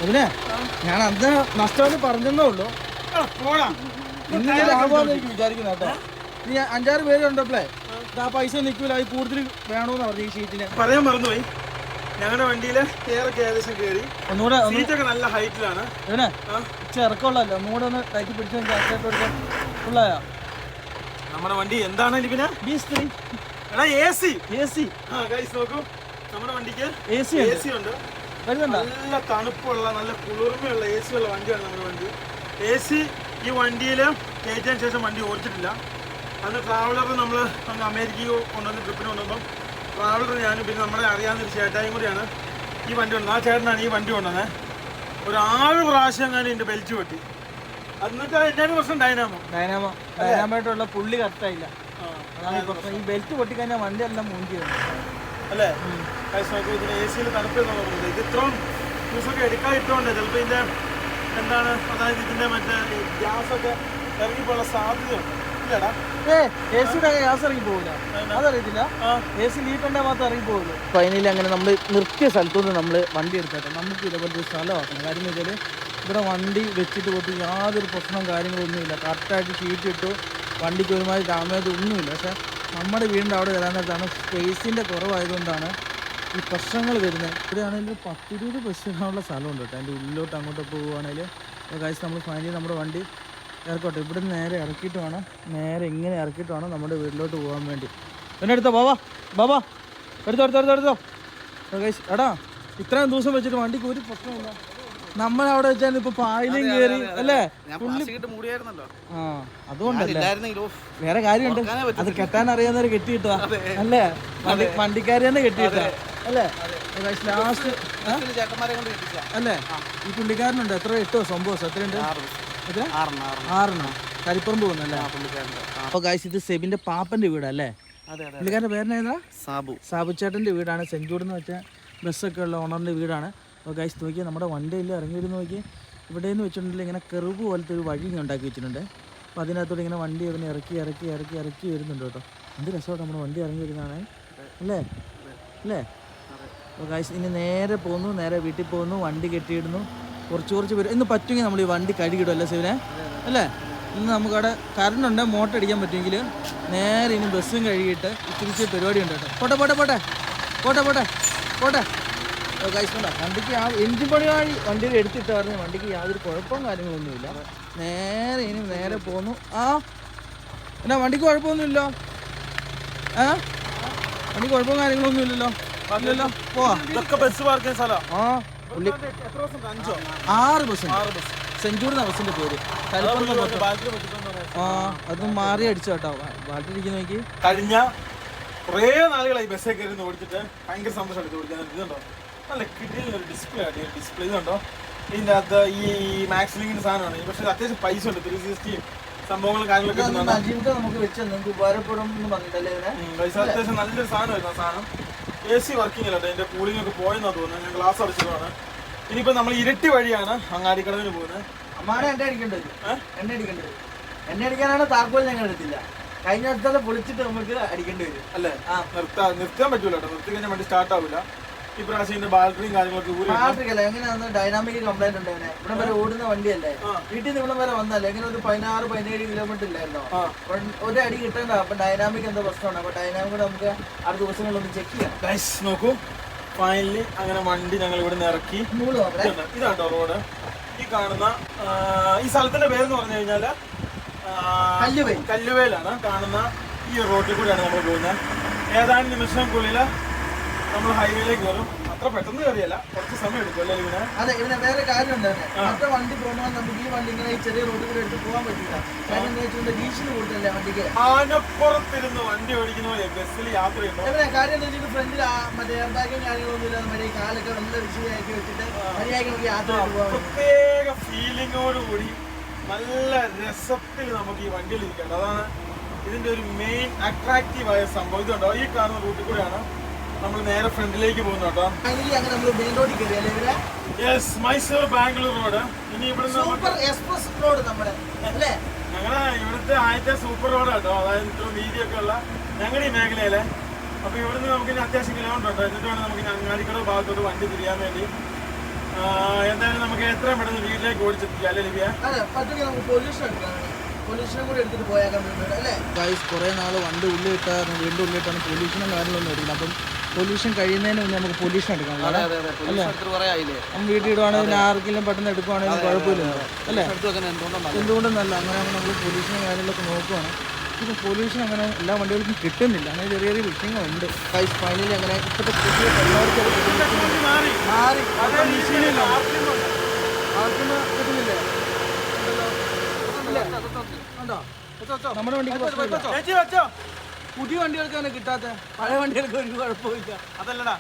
എബിനെ ഞാൻ അന്ന് നഷ്ടമെന്ന് പറഞ്ഞതേ ഉള്ളൂ. ഇന്ന് ലാഭമാണെന്ന് എനിക്ക് വിചാരിക്കുന്നു കേട്ടോ. നീ 5-6 പേരുണ്ടപ്പോഴേ ആ പൈസ നിൽക്കൂല, അത് കൂടുതൽ വേണമെന്ന് പറഞ്ഞു ഈ ഷീറ്റിന്. പറയാൻ മറന്നുപോയി, ഞങ്ങളുടെ വണ്ടിയില് എയറൊക്കെ ഏകദേശം കയറി. ഒന്നുകൂടെ സീറ്റൊക്കെ നല്ല ഹൈറ്റിലാണ്. ഇവനെ ഇറക്കമുള്ളല്ലോ, ഒന്നുകൂടെ ഒന്ന് കയറ്റി പിടിച്ചെടുക്കാൻ ഫുള്ളായോ നമ്മുടെ വണ്ടി? എന്താണ് ലിപിന? BS3 എടാ AC. നോക്കൂ, നമ്മുടെ വണ്ടിക്ക് AC ഉണ്ട്. വരുന്നുണ്ടോ? നല്ല തണുപ്പുള്ള നല്ല കുളിർമയുള്ള AC ഉള്ള വണ്ടിയാണ് നമ്മുടെ വണ്ടി. AC ഈ വണ്ടിയിൽ കയറ്റിയതിന് ശേഷം വണ്ടി ഓടിച്ചിട്ടില്ല. അന്ന് ട്രാവലർ നമ്മൾ അങ്ങ് അമേരിക്കയിൽ കൊണ്ടുവന്ന് ട്രിപ്പിന് കൊണ്ടുവന്നപ്പം ട്രാവലർ ഞാനും പിന്നെ നമ്മളെ അറിയാവുന്നൊരു ചേട്ടായും കൂടിയാണ് ഈ വണ്ടി കൊണ്ടുവന്നത്. ആ ചേട്ടനാണ് ഈ വണ്ടി കൊണ്ടുവന്നത്. ഒരു 6 പ്രാവശ്യം ഞാൻ എൻ്റെ ബെൽറ്റ് പൊട്ടി. എന്നിട്ട് എൻ്റെ പ്രശ്നം ഡൈനാമോയിട്ടുള്ള പുള്ളി കറക്റ്റായില്ല. അതാണ് ഈ പ്രശ്നം. ഈ ബെൽറ്റ് പൊട്ടിക്കഴിഞ്ഞാൽ വണ്ടി എല്ലാം മൂഞ്ചി അല്ലേ? ഇതിന് AC തണുപ്പ് എന്ന് പറയുന്നത് ഇത് ഇത്രയും ന്യൂസൊക്കെ എടുക്കാതിട്ടുകൊണ്ട് ചിലപ്പോൾ ഇതിൻ്റെ എന്താണ്, അതായത് ഇതിൻ്റെ മറ്റേ ഗ്യാസൊക്കെ ഇറങ്ങിപ്പോയുള്ള സാധ്യതയുണ്ട്. ഇല്ലടാ AC-യുടെ ഗ്യാസ് ഇറങ്ങി പോകില്ല, അതറിയത്തില്ല. AC ലീക്കുണ്ടെങ്കിൽ മാത്രം ഇറങ്ങി പോകുള്ളൂ. ഫൈനലി അങ്ങനെ നമ്മൾ നിർത്തിയ സ്ഥലത്തുനിന്ന് നമ്മൾ വണ്ടി എടുത്തിട്ട് നമുക്ക് ഇതേപോലത്തെ സ്ഥലമാക്കണം. കാര്യം എന്ന് വെച്ചാൽ ഇവിടെ വണ്ടി വെച്ചിട്ട് പോയിട്ട് യാതൊരു പ്രശ്നവും കാര്യങ്ങളൊന്നുമില്ല. കറക്റ്റായിട്ട് ഷീറ്റ് ഇട്ടു, വണ്ടിക്ക് ഒരുമാതിരി ഡാമേജ് ഒന്നുമില്ല. പക്ഷേ നമ്മുടെ വീടിൻ്റെ അവിടെ വരാൻ നേരത്താണ് സ്പേസിൻ്റെ കുറവായതുകൊണ്ടാണ് ഈ പ്രശ്നങ്ങൾ വരുന്നത്. ഇവിടെയാണെങ്കിൽ 10-20 ബസ് ഇടാനുള്ള സ്ഥലമുണ്ട് കേട്ടോ. അതിൻ്റെ ഉള്ളിലോട്ട് അങ്ങോട്ട് പോവുകയാണെങ്കിൽ കാഴ്ച നമ്മൾ ഫൈനലി നമ്മുടെ വണ്ടി ഇറക്കോട്ടെ. ഇവിടെ നേരെ ഇറക്കിയിട്ട് വേണം, നേരെ ഇങ്ങനെ ഇറക്കിയിട്ട് വേണം നമ്മുടെ വീട്ടിലോട്ട് പോകാൻ വേണ്ടി. പിന്നെ എടുത്തോ ബാബാ എടുത്തോ ഗൈസ്. എടാ ഇത്രയും ദിവസം വെച്ചിട്ട് വണ്ടിക്ക് ഒരു പ്രശ്നമില്ല. നമ്മളവിടെ വെച്ചാൽ ഇപ്പൊ പായലും കയറി അല്ലേ? ആ അതുകൊണ്ടല്ലേ, വേറെ കാര്യമുണ്ട്. അത് കെട്ടാൻ അറിയാവുന്നവരെ കെട്ടിയിട്ടാ അല്ലേ? വണ്ടിക്കാരി തന്നെ കെട്ടിയിട്ടാ അല്ലേ? ലാസ്റ്റ് അല്ലേ? ഈ പുള്ളിക്കാരനുണ്ട് എത്ര 8 9 എത്രയുണ്ട്? 6 കരിപ്പറമ്പ് പോകുന്നല്ലേ? അപ്പൊ ഗൈസ് ഇത് സെബിന്റെ പാപ്പന്റെ വീടല്ലേ? പുള്ളിക്കാരന്റെ പേരിനേതാ? സാബു ചേട്ടന്റെ വീടാണ്. സെഞ്ചൂർ എന്ന് വെച്ചാൽ ബസ്സൊക്കെ ഉള്ള ഓണറിന്റെ വീടാണ്. അപ്പോൾ ഗൈസ് നോക്കിയാൽ നമ്മുടെ വണ്ടിയിൽ ഇറങ്ങിയിരുന്ന് നോക്കി ഇവിടെ നിന്ന് വെച്ചിട്ടുണ്ടെങ്കിൽ ഇങ്ങനെ കെറുവ് പോലത്തെ ഒരു വഴി ഉണ്ടാക്കി വെച്ചിട്ടുണ്ട്. അപ്പോൾ അതിനകത്തോടെ ഇങ്ങനെ വണ്ടി അതിനെ ഇറക്കി വരുന്നുണ്ട് കേട്ടോ. എന്ത് രസമായിട്ട് നമ്മുടെ വണ്ടി ഇറങ്ങി വരുന്നതാണ് അല്ലേ? അപ്പോൾ ഗൈസ് ഇനി നേരെ പോകുന്നു, നേരെ വീട്ടിൽ പോകുന്നു, വണ്ടി കെട്ടിയിടുന്നു. കുറച്ച് പേര് ഇന്ന് പറ്റുമെങ്കിൽ നമ്മൾ ഈ വണ്ടി കഴുകിയിടും അല്ലേ സെവിനെ അല്ലേ? ഇന്ന് നമുക്കവിടെ കറണ്ടുണ്ട്, മോട്ടർ അടിക്കാൻ പറ്റുമെങ്കിൽ നേരെ ഇനി ബസ്സും കഴുകിയിട്ട് ഇത്തിരി പരിപാടി ഉണ്ട് കേട്ടോ. പോട്ടെ ഗൈസ് കൊണ്ടാ വണ്ടിക്ക് എഞ്ചിൻ പണിയായി വണ്ടിയിൽ എടുത്തിട്ട് പറഞ്ഞ് വണ്ടിക്ക് യാതൊരു കുഴപ്പവും കാര്യങ്ങളൊന്നുമില്ല. നേരെ പോന്നു. എന്നാ വണ്ടിക്ക് കുഴപ്പമൊന്നുമില്ലല്ലോ? വണ്ടിക്ക് കുഴപ്പവും കാര്യങ്ങളൊന്നും ഇല്ലല്ലോ? പോവാ. 6 ബസ് സെഞ്ചൂർ എന്ന ബസ്സിന്റെ പേര്. അതൊന്നും മാറി അടിച്ചു കേട്ടോ. ബാറ്ററി ഇരിക്കുന്ന നോക്കി. കഴിഞ്ഞ കുറേ നാളുകളായി ബസ്സേ കയറി ഓടിച്ചിട്ട് ഭയങ്കര സന്തോഷമായിട്ട് ഓടിക്കാൻ. ഇതുണ്ടോ നല്ല കിട്ടിയൊരു ഡിസ്പ്ലേ ഇതുണ്ടോ? ഇതിൻ്റെ അകത്ത് ഈ മാക്സിലിങ്ങിന്റെ സാധനമാണ്. പക്ഷേ അത്യാവശ്യം പൈസ ഉണ്ട്. 360 സംഭവങ്ങളും കാര്യങ്ങളൊക്കെ നമുക്ക് വെച്ച് നിങ്ങൾക്ക് ഉപകാരപ്പെടും എന്ന് പറഞ്ഞിട്ടല്ലേ? അത്യാവശ്യം നല്ലൊരു സാധനമായിരുന്നു. ആ സാധനം AC വർക്കിംഗ് അല്ല, അതിന്റെ കൂളിംഗ് ഒക്കെ പോയെന്നാ തോന്നുന്നത്. ഞാൻ ഗ്ലാസ് അടിച്ചതാണ്. ഇനിയിപ്പോ നമ്മൾ ഇരട്ടി വഴിയാണ് അങ്ങാടിക്കടവിന് പോകുന്നത്. എണ്ണ അടിക്കാനാണ് താക്കോൽ ഞങ്ങൾ എടുത്തില്ല. കഴിഞ്ഞ അടുത്ത പൊളിച്ചിട്ട് നമുക്ക് അടിക്കേണ്ടി വരും അല്ലേ? നിർത്താൻ പറ്റൂല കേട്ടോ. നിർത്തി കഴിഞ്ഞാൽ വണ്ടി സ്റ്റാർട്ട് ആവില്ല. ഇപ്രാവശ്യം ബാറ്ററിയും കാര്യങ്ങളൊക്കെ എങ്ങനെയാണ് ഡൈനാമിക് കംപ്ലൈന്റ് ഉണ്ട്. ഇവിടെ വരെ ഓടുന്ന വണ്ടിയല്ലേ? വീട്ടിൽ നിന്ന് ഇവിടെ വരെ വന്നല്ലേ? എങ്ങനെ ഒരു 16-17 കിലോമീറ്റർ ഇല്ലായിരുന്നോ? ഒരു അടി കിട്ടണ്ട. അപ്പൊ ഡൈനാമിക് എന്താ പ്രശ്നമാണ്. അപ്പൊ ഡൈനാമിക് നമുക്ക് അടുത്ത ദിവസങ്ങളിലൊന്ന് ചെക്ക് ചെയ്യാം. നോക്കൂ, ഫൈനലി അങ്ങനെ വണ്ടി ഞങ്ങൾ ഇവിടെ നിന്ന് ഇറക്കി. ഇതാട്ടോ റോഡ്. ഈ കാണുന്ന ഈ സ്ഥലത്തിന്റെ പേരെന്ന് പറഞ്ഞു കഴിഞ്ഞാല് കല്ലുവേലാണ്. കാണുന്ന ഈ റോഡിൽ കൂടെയാണ് നമ്മൾ പോകുന്നത്. ഏതാനും നിമിഷങ്ങൾക്കുള്ളിൽ നമ്മൾ ഹൈവേയിലേക്ക് കയറും. അത്ര പെട്ടെന്ന് കയറിയല്ല, കുറച്ച് സമയം എടുക്കും അല്ലേ ഇവനെ? അതെ, ഇവനെ വേറെ കാര്യമുണ്ട്. മറ്റേ വണ്ടി പോകുമ്പോൾ നമുക്ക് ഈ വണ്ടി ഇങ്ങനെ ചെറിയ റോഡിൽ കൂടെ എടുത്ത് പോകാൻ പറ്റില്ല. കാരണം എന്താ വെച്ചാൽ ഡീസൽ കൂടുതലല്ലേ വണ്ടിക്ക്. ആനപ്പുറത്തിരുന്ന് വണ്ടി ഓടിക്കുന്ന പോലെ ബസ്സിൽ യാത്ര ചെയ്യുമ്പോൾ കാര്യം എന്താ വെച്ചാൽ ഫ്രണ്ടിൽ മറ്റേ എയർ ബാഗും കാര്യങ്ങളൊന്നും ഇല്ലാതെ മറ്റേ കാലൊക്കെ നല്ല വിശദമാക്കി വെച്ചിട്ട് മര്യാദയ്ക്ക് നമുക്ക് യാത്ര പോകാൻ പ്രത്യേക ഫീലിങ്ങോടുകൂടി നല്ല രസത്തിൽ നമുക്ക് ഈ വണ്ടിയിൽ ഇരിക്കേണ്ടത്. അതാണ് ഇതിന്റെ ഒരു മെയിൻ അട്രാക്റ്റീവായ സംഭവം. ഇതുണ്ടോ ഈ കാണുന്ന റൂട്ടിൽ കൂടെയാണ് നമ്മൾ നേരെ ഫ്രണ്ടിലേക്ക് പോകുന്നത് കേട്ടോ. മൈസൂർ ബാംഗ്ലൂർ റോഡ്. ഇനി ഇവിടുന്ന് ഞങ്ങളെ ഇവിടുത്തെ ആദ്യത്തെ സൂപ്പർ റോഡ് കേട്ടോ. അതായത് ഇത്ര വീതിയൊക്കെ ഉള്ള ഞങ്ങളുടെ ഈ മേഖലയിലെ. അപ്പൊ ഇവിടുന്ന് നമുക്ക് ഇനി അത്യാവശ്യം കിലോമീറ്റർ ഉണ്ടോ. എന്നിട്ട് വേണം നമുക്ക് അങ്ങാടിക്കടവ് ഭാഗത്തോട്ട് വണ്ടി തിരിയാൻ വേണ്ടി. എന്തായാലും നമുക്ക് എത്രയും പെട്ടെന്ന് വീട്ടിലേക്ക് ഓടിച്ചെത്തിക്കാം അല്ലേ ലിബിയ? പൊല്യൂഷനും കൂടി എടുത്തിട്ട് പോയാൽ ഗൈസ് കുറേ നാൾ വണ്ടി ഉള്ളിലിട്ടാണ്, വീണ്ടും ഉള്ളിലിട്ടാണ് പൊല്യൂഷനും കാര്യങ്ങളൊന്നും എടുക്കില്ല. അപ്പം പൊല്യൂഷൻ കഴിയുന്നതിന് മുന്നേ നമുക്ക് പൊല്യൂഷൻ എടുക്കണം അല്ലേ? നമ്മൾ വീട്ടിൽ ഇടുവാണെങ്കിൽ ആർക്കെങ്കിലും പെട്ടെന്ന് എടുക്കുവാണെങ്കിൽ കുഴപ്പമില്ല അല്ലേ? എന്തുകൊണ്ടെന്നല്ല, അങ്ങനെ നമ്മൾ പൊല്യൂഷനും കാര്യങ്ങളൊക്കെ നോക്കുവാണ്. ഇപ്പോൾ പൊല്യൂഷൻ അങ്ങനെ എല്ലാ വണ്ടികൾക്കും കിട്ടുന്നില്ല. അങ്ങനെ ചെറിയ ചെറിയ വിഷയങ്ങളുണ്ട്. ഗൈസ് ഫൈനലി അങ്ങനെ ഇപ്പോഴത്തെ പുതിയ കിട്ടുന്നില്ലേ? നമ്മുടെ വണ്ടിക്ക് പുതിയ വണ്ടികൾക്ക് തന്നെ കിട്ടാത്ത, പഴയ വണ്ടികൾക്ക് ഒരു കുഴപ്പമില്ല. അതല്ലടാ,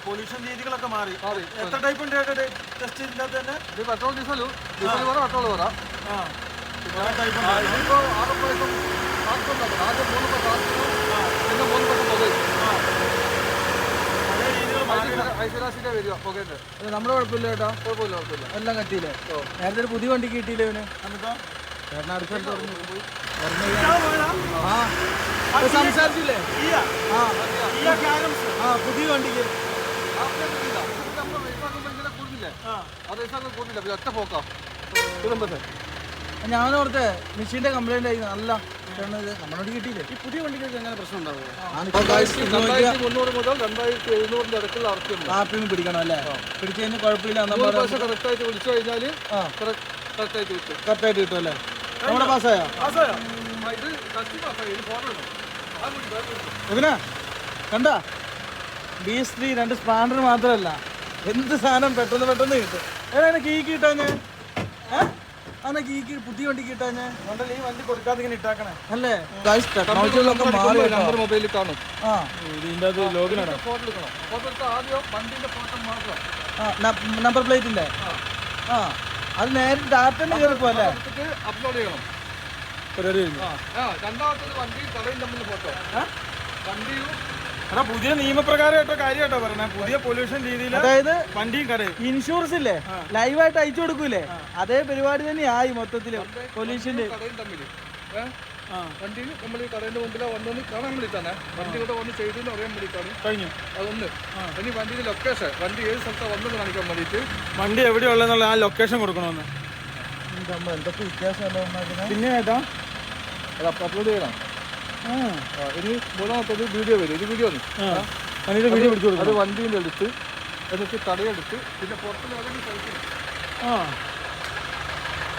പൊല്യൂഷൻ രീതികളൊക്കെ മാറി. എത്ര ടൈപ്പ് ഉണ്ട് ടെസ്റ്റ് ചെയ്തില്ലാത്ത തന്നെ? പെട്രോൾ ഡീസലും പെട്രോൾ വരാം. നമ്മുടെ കുഴപ്പമില്ല കേട്ടോ, കുഴപ്പമില്ല, എല്ലാം കട്ടിയില്ലേ? നേരത്തെ ഒരു പുതിയ വണ്ടി കിട്ടിയില്ലേ ഇവന്? സംസാരിച്ചില്ലേ? പുതിയ വണ്ടിക്ക് പോയില്ലേ ആ ദിവസം കൂട്ടില്ല ഒറ്റ പോക്കാം കുടുംബത്തെ. ഞാനോർത്തെ മെഷീന്റെ കംപ്ലൈന്റ് ആയി നല്ല നമ്മളോട് കിട്ടിയില്ലേ. ഈ പുതിയ വണ്ടികൾക്ക് എങ്ങനെ പ്രശ്നം ഉണ്ടാവുക? 2300 മുതൽ 2700 അടുത്തുള്ള അവസ്ഥയുണ്ട്. ആപ്പിൽ പിടിക്കണം അല്ലേ? പിടിച്ചു കഴിഞ്ഞാൽ കുഴപ്പമില്ല. പൈസ കറക്റ്റായിട്ട് വിളിച്ചു കഴിഞ്ഞാൽ കറക്റ്റായിട്ട് കിട്ടും. കറക്റ്റായിട്ട് കിട്ടും അല്ലേ? നമ്മുടെ പാസ്സായോ? ഇത് ഫോട്ടോ ഇതിനാ കണ്ട BS3 2 സ്പാൻഡർ മാത്രമല്ല എന്ത് സാധനം പെട്ടെന്ന് കിട്ടും. ഏതാണ് കീക്ക് കിട്ടാഞ്ഞ്? അന്നാ കീക്ക് പുതിയ വണ്ടി കിട്ടാഞ്ഞ്? ഈ വണ്ടി കൊടുക്കാതെ ഇങ്ങനെ ഇട്ടാക്കണേ അല്ലേ? ടെക്നോളജികളൊക്കെ മാറി. നമ്പർ മൊബൈലിൽ കാണും. ഇതിന്റെ ലോഗിനാണ്. ഫോട്ടോ എടുക്കണം. ഫോട്ടോ എടുത്താൽ ആദ്യം വണ്ടിന്റെ ഫോട്ടോ മാത്രം നമ്പർ പ്ലേറ്റിന്റെ അത് നേരെ ഡാറ്റ കയറിപ്പോ അല്ലേ? അപ്ലോഡ് ചെയ്യണം. രണ്ടാമത്തത് വണ്ടിയും കടയും തമ്മിൽ ഫോട്ടോ. വണ്ടിയും പുതിയ നിയമപ്രകാരം കാര്യമായിട്ടോ പറഞ്ഞ പുതിയ പൊല്യൂഷൻ രീതിയിൽ. അതായത് വണ്ടിയും കടയും ഇൻഷുറൻസ് ഇല്ലേ ലൈവായിട്ട് അയച്ചു കൊടുക്കൂലേ? അതേ പരിപാടി തന്നെയായി മൊത്തത്തില് പൊല്യൂഷന്റെ. കടയും തമ്മിൽ വണ്ടി നമ്മൾ ഈ കടയുടെ മുമ്പിൽ വന്നൊന്ന് കാണാൻ വേണ്ടിയിട്ടാണ്. വണ്ടി ഇവിടെ വന്ന് ചെയ്തെന്ന് അറിയാൻ വേണ്ടിയിട്ടാണ്. കഴിഞ്ഞു അതൊന്ന്. ഇനി വണ്ടിയുടെ ലൊക്കേഷൻ വണ്ടി ഏത് സ്ഥലത്താണ് വന്നത് കാണിക്കാൻ വേണ്ടിയിട്ട് വണ്ടി എവിടെയുള്ളതെന്നുള്ള ആ ലൊക്കേഷൻ കൊടുക്കണമെന്ന്. എന്തൊക്കെ വ്യത്യാസമല്ലോ. പിന്നെ ഏട്ടാ അത് അപ്ലോഡ് ചെയ്യണം. ഇനി മൂന്നാമത്തത് വീഡിയോ വരും. ഇത് വീഡിയോ ആണ്. വീഡിയോ പിടിച്ചു കൊടുക്കും. അത് വണ്ടിയിൽ എടുത്ത് എന്നിട്ട് കടയെടുത്ത് പിന്നെ പുറത്ത്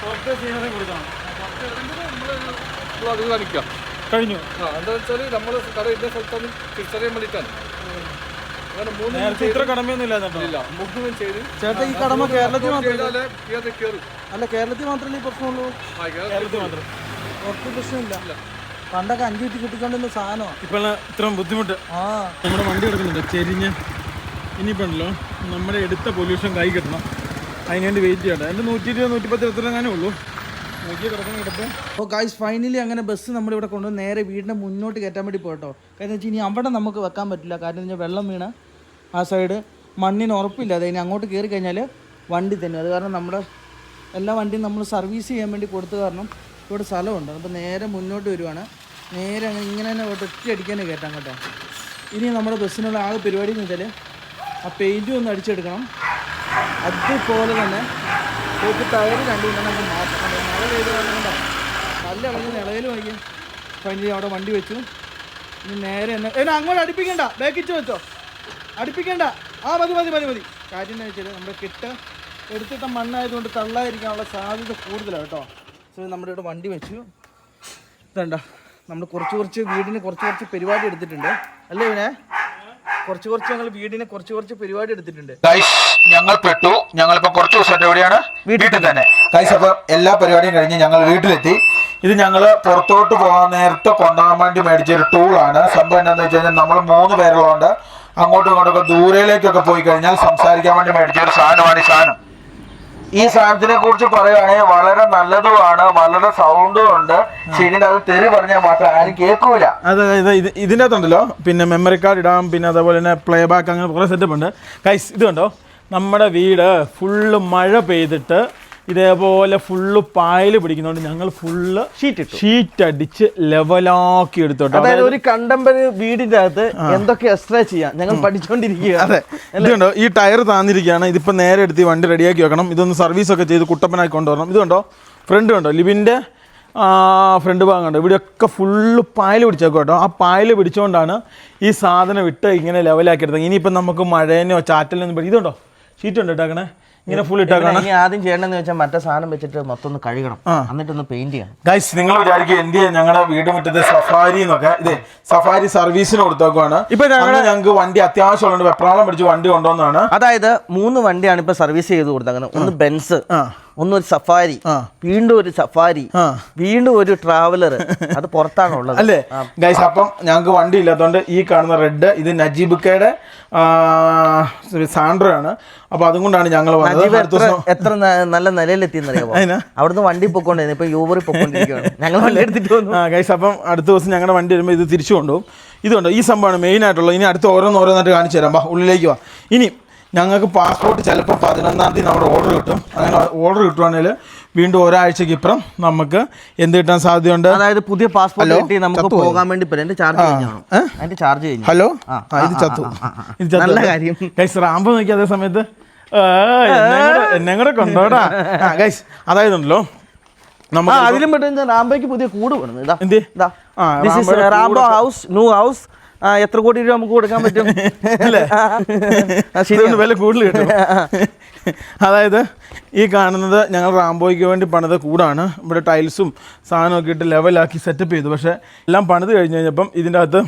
പുറത്തെ സീനറി കൊടുക്കണം. അത് കാണിക്കാം. കഴിഞ്ഞു. എന്താ വെച്ചാൽ നമ്മൾ കട ഇന്ന സ്ഥലത്താണ് തിരിച്ചറിയാൻ വേണ്ടിയിട്ടാണ്. അങ്ങനെ നേരത്തെ ഇത്ര കടമയൊന്നും ഇല്ല. മുഴുവൻ ചെയ്ത് ചേട്ടാ ഈ കടമ കേരളത്തിൽ ചെയ്താലേ കയറും. അല്ല കേരളത്തിൽ മാത്രമല്ലേ ഈ പ്രശ്നമുള്ളൂ? കേരളത്തിൽ മാത്രം പുറത്ത് പ്രശ്നമില്ല. പണ്ടൊക്കെ 5 കിട്ടി കിട്ടിക്കൊണ്ടിരുന്ന സാധനമാണ് ഇപ്പോൾ ഇത്രയും ബുദ്ധിമുട്ട്. നമ്മുടെ വണ്ടി എടുക്കുന്നുണ്ട് ചെരിഞ്ഞ്. ഇനിയിപ്പോൾ ഉണ്ടല്ലോ നമ്മുടെ എടുത്ത പൊല്യൂഷൻ കൈ കിട്ടണം. അതിനുവേണ്ടി വെയിറ്റ് ചെയ്യട്ടെ. എൻ്റെ 120 110 എത്രങ്ങാനേ ഉള്ളൂ. അപ്പോൾ ഗൈസ് ഫൈനലി അങ്ങനെ ബസ് നമ്മളിവിടെ കൊണ്ടുവന്ന് നേരെ വീടിൻ്റെ മുന്നോട്ട് കയറ്റാൻ വേണ്ടി പോയിട്ടോ. കാരണം വെച്ചാൽ ഇനി അവിടെ നമുക്ക് വെക്കാൻ പറ്റില്ല. കാരണം വെച്ചാൽ വെള്ളം വീണ ആ സൈഡ് മണ്ണിന് ഉറപ്പില്ല. അത് ഇനി അങ്ങോട്ട് കയറി കഴിഞ്ഞാൽ വണ്ടി തന്നെ. അത് കാരണം നമ്മുടെ എല്ലാ വണ്ടിയും നമ്മൾ സർവീസ് ചെയ്യാൻ വേണ്ടി കൊടുത്ത കാരണം ഇവിടെ സ്ഥലമുണ്ട്. അപ്പോൾ നേരെ മുന്നോട്ട് വരുവാണ്. നേരെ അങ്ങനെ ഇങ്ങനെ തന്നെ ഒറ്റയടിക്കാനേ കയറ്റാൻ കേട്ടോ. ഇനി നമ്മുടെ ബസ്സിനുള്ള ആകെ പരിപാടി എന്ന് വെച്ചാൽ ആ പെയിൻറ്റും ഒന്ന് അടിച്ചെടുക്കണം. അതുപോലെ തന്നെ പോക്ക് ടയർ 2 നമുക്ക് മാറ്റണം. മഴ പെയ്ത് കണ്ടോ നല്ല ഇളകി നിളയിൽ വയ്ക്കും. ഫൈനലി അവിടെ വണ്ടി വെച്ചു. ഇനി നേരെ തന്നെ അങ്ങോട്ട് അടുപ്പിക്കണ്ട. ബാക്കിച്ച് വെച്ചോ. അടുപ്പിക്കണ്ട. മതി. കാര്യം എന്താ വെച്ചാൽ നമ്മുടെ എടുത്തിട്ട മണ്ണായതുകൊണ്ട് തള്ളായിരിക്കാനുള്ള സാധ്യത കൂടുതലാണ് കേട്ടോ. സോ നമ്മുടെ ഇവിടെ വണ്ടി വെച്ചു. ഇതണ്ട നമ്മൾ കുറച്ച് വീടിന് കുറച്ച് പരിപാടി എടുത്തിട്ടുണ്ട് അല്ലേ? ഇവനെ കുറച്ച് ഞങ്ങൾ വീടിന് കുറച്ച് പരിപാടി എടുത്തിട്ടുണ്ട്. ഞങ്ങളിപ്പോ കുറച്ച് ദിവസമായിട്ട് എവിടെയാണ്? വീട്ടിൽ തന്നെ. അപ്പൊ എല്ലാ പരിപാടിയും കഴിഞ്ഞ് ഞങ്ങൾ വീട്ടിലെത്തി. ഇത് ഞങ്ങൾ പുറത്തോട്ട് പോകാൻ നേരത്തെ കൊണ്ടുപോകാൻ വേണ്ടി മേടിച്ചൊരു ടൂളാണ്. സംഭവം എന്താണെന്ന് വെച്ച് കഴിഞ്ഞാൽ നമ്മൾ 3 പേരുള്ളതുകൊണ്ട് അങ്ങോട്ടും ഇങ്ങോട്ടൊക്കെ ദൂരയിലേക്കൊക്കെ പോയി കഴിഞ്ഞാൽ സംസാരിക്കാൻ വേണ്ടി മേടിച്ചൊരു സാധനമാണ് ഈ സാധനം. ഈ സാധനത്തിനെ കുറിച്ച് പറയുകയാണെങ്കിൽ വളരെ നല്ലതുമാണ്. വളരെ സൗണ്ടും ഉണ്ട്. ശരിക്കും അത് തെറി പറഞ്ഞാൽ മാത്രം ആരും കേൾക്കൂല. അതെ ഇതിൻ്റെ അകത്തുണ്ടല്ലോ പിന്നെ മെമ്മറി കാർഡ് ഇടാം. പിന്നെ അതേപോലെ തന്നെ പ്ലേ ബാക്ക് അങ്ങനെ കുറേ സെറ്റപ്പ് ഉണ്ട്. ഗൈസ് ഇത് കണ്ടോ നമ്മുടെ വീട് ഫുള്ള് മഴ പെയ്തിട്ട് ഇതേപോലെ ഫുള്ള് പായൽ പിടിക്കുന്നതുകൊണ്ട് ഞങ്ങൾ ഫുള്ള് ഷീറ്റ് അടിച്ച് ലെവലാക്കി എടുത്തോട്ടെ. അതായത് ഒരു കണ്ടംപററി വീടിന്റെ അകത്ത് എന്തൊക്കെ എക്സ്ട്രാ ചെയ്യാം ഞങ്ങൾ പഠിച്ചുകൊണ്ടിരിക്കുക. അതെ ഇതുണ്ടോ ഈ ടയർ താന്നിരിക്കുകയാണ്. ഇതിപ്പോൾ നേരെ എടുത്ത് വണ്ടി റെഡിയാക്കി വെക്കണം. ഇതൊന്ന് സർവീസൊക്കെ ചെയ്ത് കുട്ടപ്പനാക്കി കൊണ്ടുവരണം. ഇതുണ്ടോ ഫ്രണ്ട് കണ്ടോ ലിബിൻ്റെ ഫ്രണ്ട് ഭാഗം കണ്ടോ ഇവിടെയൊക്കെ ഫുള്ള് പായൽ പിടിച്ചേക്കും കേട്ടോ. ആ പായൽ പിടിച്ചുകൊണ്ടാണ് ഈ സാധനം ഇട്ട് ഇങ്ങനെ ലെവലാക്കി എടുത്തത്. ഇനിയിപ്പം നമുക്ക് മഴേനോ ചാറ്റലിനോ ഇതുണ്ടോ ഷീറ്റ് ഉണ്ട് ഇട്ടേക്കണേ ഇങ്ങനെ ഫുൾ ഇട്ടേക്കാണ്. ആദ്യം ചെയ്യേണ്ടതെന്ന് വെച്ചാൽ മറ്റേ സാധനം വെച്ചിട്ട് മൊത്തം ഒന്ന് കഴുകണം. എന്നിട്ടൊന്ന് പെയിന്റ് ചെയ്യണം. ഗൈസ് നിങ്ങൾ വിചാരിക്കും എന്ത് ഞങ്ങളുടെ വീട് മുറ്റത്ത് സഫാരി എന്നൊക്കെ ഇതേ സഫാരി സർവീസിന് കൊടുത്തേക്കുവാണ്. ഇപ്പൊ ഞങ്ങൾക്ക് വണ്ടി അത്യാവശ്യമുള്ള വെപ്രാളം പിടിച്ച് വണ്ടി കൊണ്ടുവന്നാണ്. അതായത് 3 വണ്ടിയാണ് ഇപ്പൊ സർവീസ് ചെയ്ത് കൊടുത്തേക്കുന്നത്. ഒന്ന് ബെൻസ്, ഒന്നൊരു സഫാരി, വീണ്ടും ഒരു സഫാരി, വീണ്ടും ഒരു ട്രാവലർ. അത് പുറത്താണുള്ളത് അല്ലേ ഗൈസ്? അപ്പം ഞങ്ങൾക്ക് വണ്ടി ഇല്ലാത്തതുകൊണ്ട് ഈ കാണുന്ന റെഡ് ഇത് നജീബുക്കയുടെ സാൻഡ്രോ ആണ്. അപ്പൊ അതുകൊണ്ടാണ് ഞങ്ങൾ എത്ര നല്ല നിലയിലെത്തിയെന്നറിയാമോ? അവിടുന്ന് വണ്ടി പൊക്കോണ്ടിരുന്നു. ഇപ്പൊ യൂബറിൽ പൊക്കോണ്ടിരിക്കുകയാണ്. ഞങ്ങൾ വണ്ടി എടുത്തിട്ട് വന്നു ഗൈസ്. അപ്പം അടുത്ത ദിവസം ഞങ്ങളുടെ വണ്ടി വരുമ്പോൾ ഇത് തിരിച്ചു കൊണ്ടുപോകും. ഇതുണ്ടോ ഈ സംഭവമാണ് മെയിൻ ആയിട്ടുള്ളത്. ഇനി അടുത്ത് ഓരോന്നോരോന്നായിട്ട് കാണിച്ചു തരാം. ഉള്ളിലേക്ക് വാ. ഇനി ഞങ്ങൾക്ക് പാസ്പോർട്ട് ചിലപ്പോൾ 11-ാം തീയതി നമ്മുടെ ഓർഡർ കിട്ടും. അങ്ങനെ ഓർഡർ കിട്ടുവാണെങ്കിൽ വീണ്ടും ഒരാഴ്ചക്ക് ഇപ്പുറം നമുക്ക് എന്ത് കിട്ടാൻ സാധ്യതയുണ്ട്? അതായത് പുതിയ പാസ്പോർട്ട് കിട്ടി നമുക്ക് പോകാൻ വേണ്ടി ചാർജ് കഴിഞ്ഞു. ഹലോ ഇത് ചത്തു. ഇത് നല്ല കാര്യം. റാമ്പ് നോക്കി അതേ സമയത്ത് എന്നെ കൂടെ കൊണ്ടോടാ. ഗൈസ് അതായതുണ്ടല്ലോ നമുക്ക് അതിലും പെട്ടെന്ന് റാംബോയ്ക്ക് പുതിയ കൂട് വേണം. ഇതാ എന്ത് റാംബോ ഹൗസ്, ന്യൂ ഹൗസ്. എത്ര കോടി രൂപ നമുക്ക് കൊടുക്കാൻ പറ്റും അല്ലേ? വില കൂടുതൽ കിട്ടും. അതായത് ഈ കാണുന്നത് ഞങ്ങൾ റാംബോയ്ക്ക് വേണ്ടി പണിത കൂടാണ്. ഇവിടെ ടൈൽസും സാധനമൊക്കെ ഇട്ട് ലെവലാക്കി സെറ്റപ്പ് ചെയ്തു. പക്ഷേ എല്ലാം പണിത് കഴിഞ്ഞ് കഴിഞ്ഞപ്പം ഇതിൻ്റെ അകത്ത്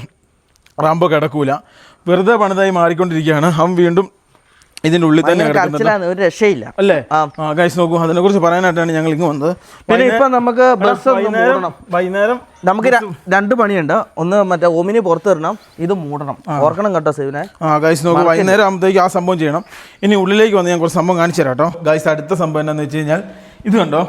റാംബോ കിടക്കൂല, വെറുതെ പണിതായി മാറിക്കൊണ്ടിരിക്കുകയാണ്. അവൻ വീണ്ടും ഇതിൻ്റെ ഉള്ളിൽ തന്നെ കിടക്കുന്നത്. ഒരു രക്ഷയില്ല അല്ലേ? ഗൈസ് നോക്കൂ, അതിനെ കുറിച്ച് പറയാനായിട്ടാണ് ഞങ്ങൾ ഇങ്ങ് വന്നത്. പിന്നെ ഇപ്പൊ നമുക്ക് വൈകുന്നേരം നമുക്ക് 2 പണിയുണ്ട്. ഒന്ന് മറ്റേ ഓമിനി പുറത്ത് തരണം, ഇത് മൂടണം. ഓർക്കണം കേട്ടോ സേവിനെ. ഗൈസ് നോക്കൂ, വൈകുന്നേരം ആകുമ്പോഴത്തേക്ക് ആ സംഭവം ചെയ്യണം. ഇനി ഉള്ളിലേക്ക് വന്ന് ഞാൻ കുറച്ച് സംഭവം കാണിച്ചു തരാം കേട്ടോ. ഗൈസ് അടുത്ത സംഭവം എന്താണെന്ന് വെച്ച് കഴിഞ്ഞാൽ ഇത് കണ്ടോ,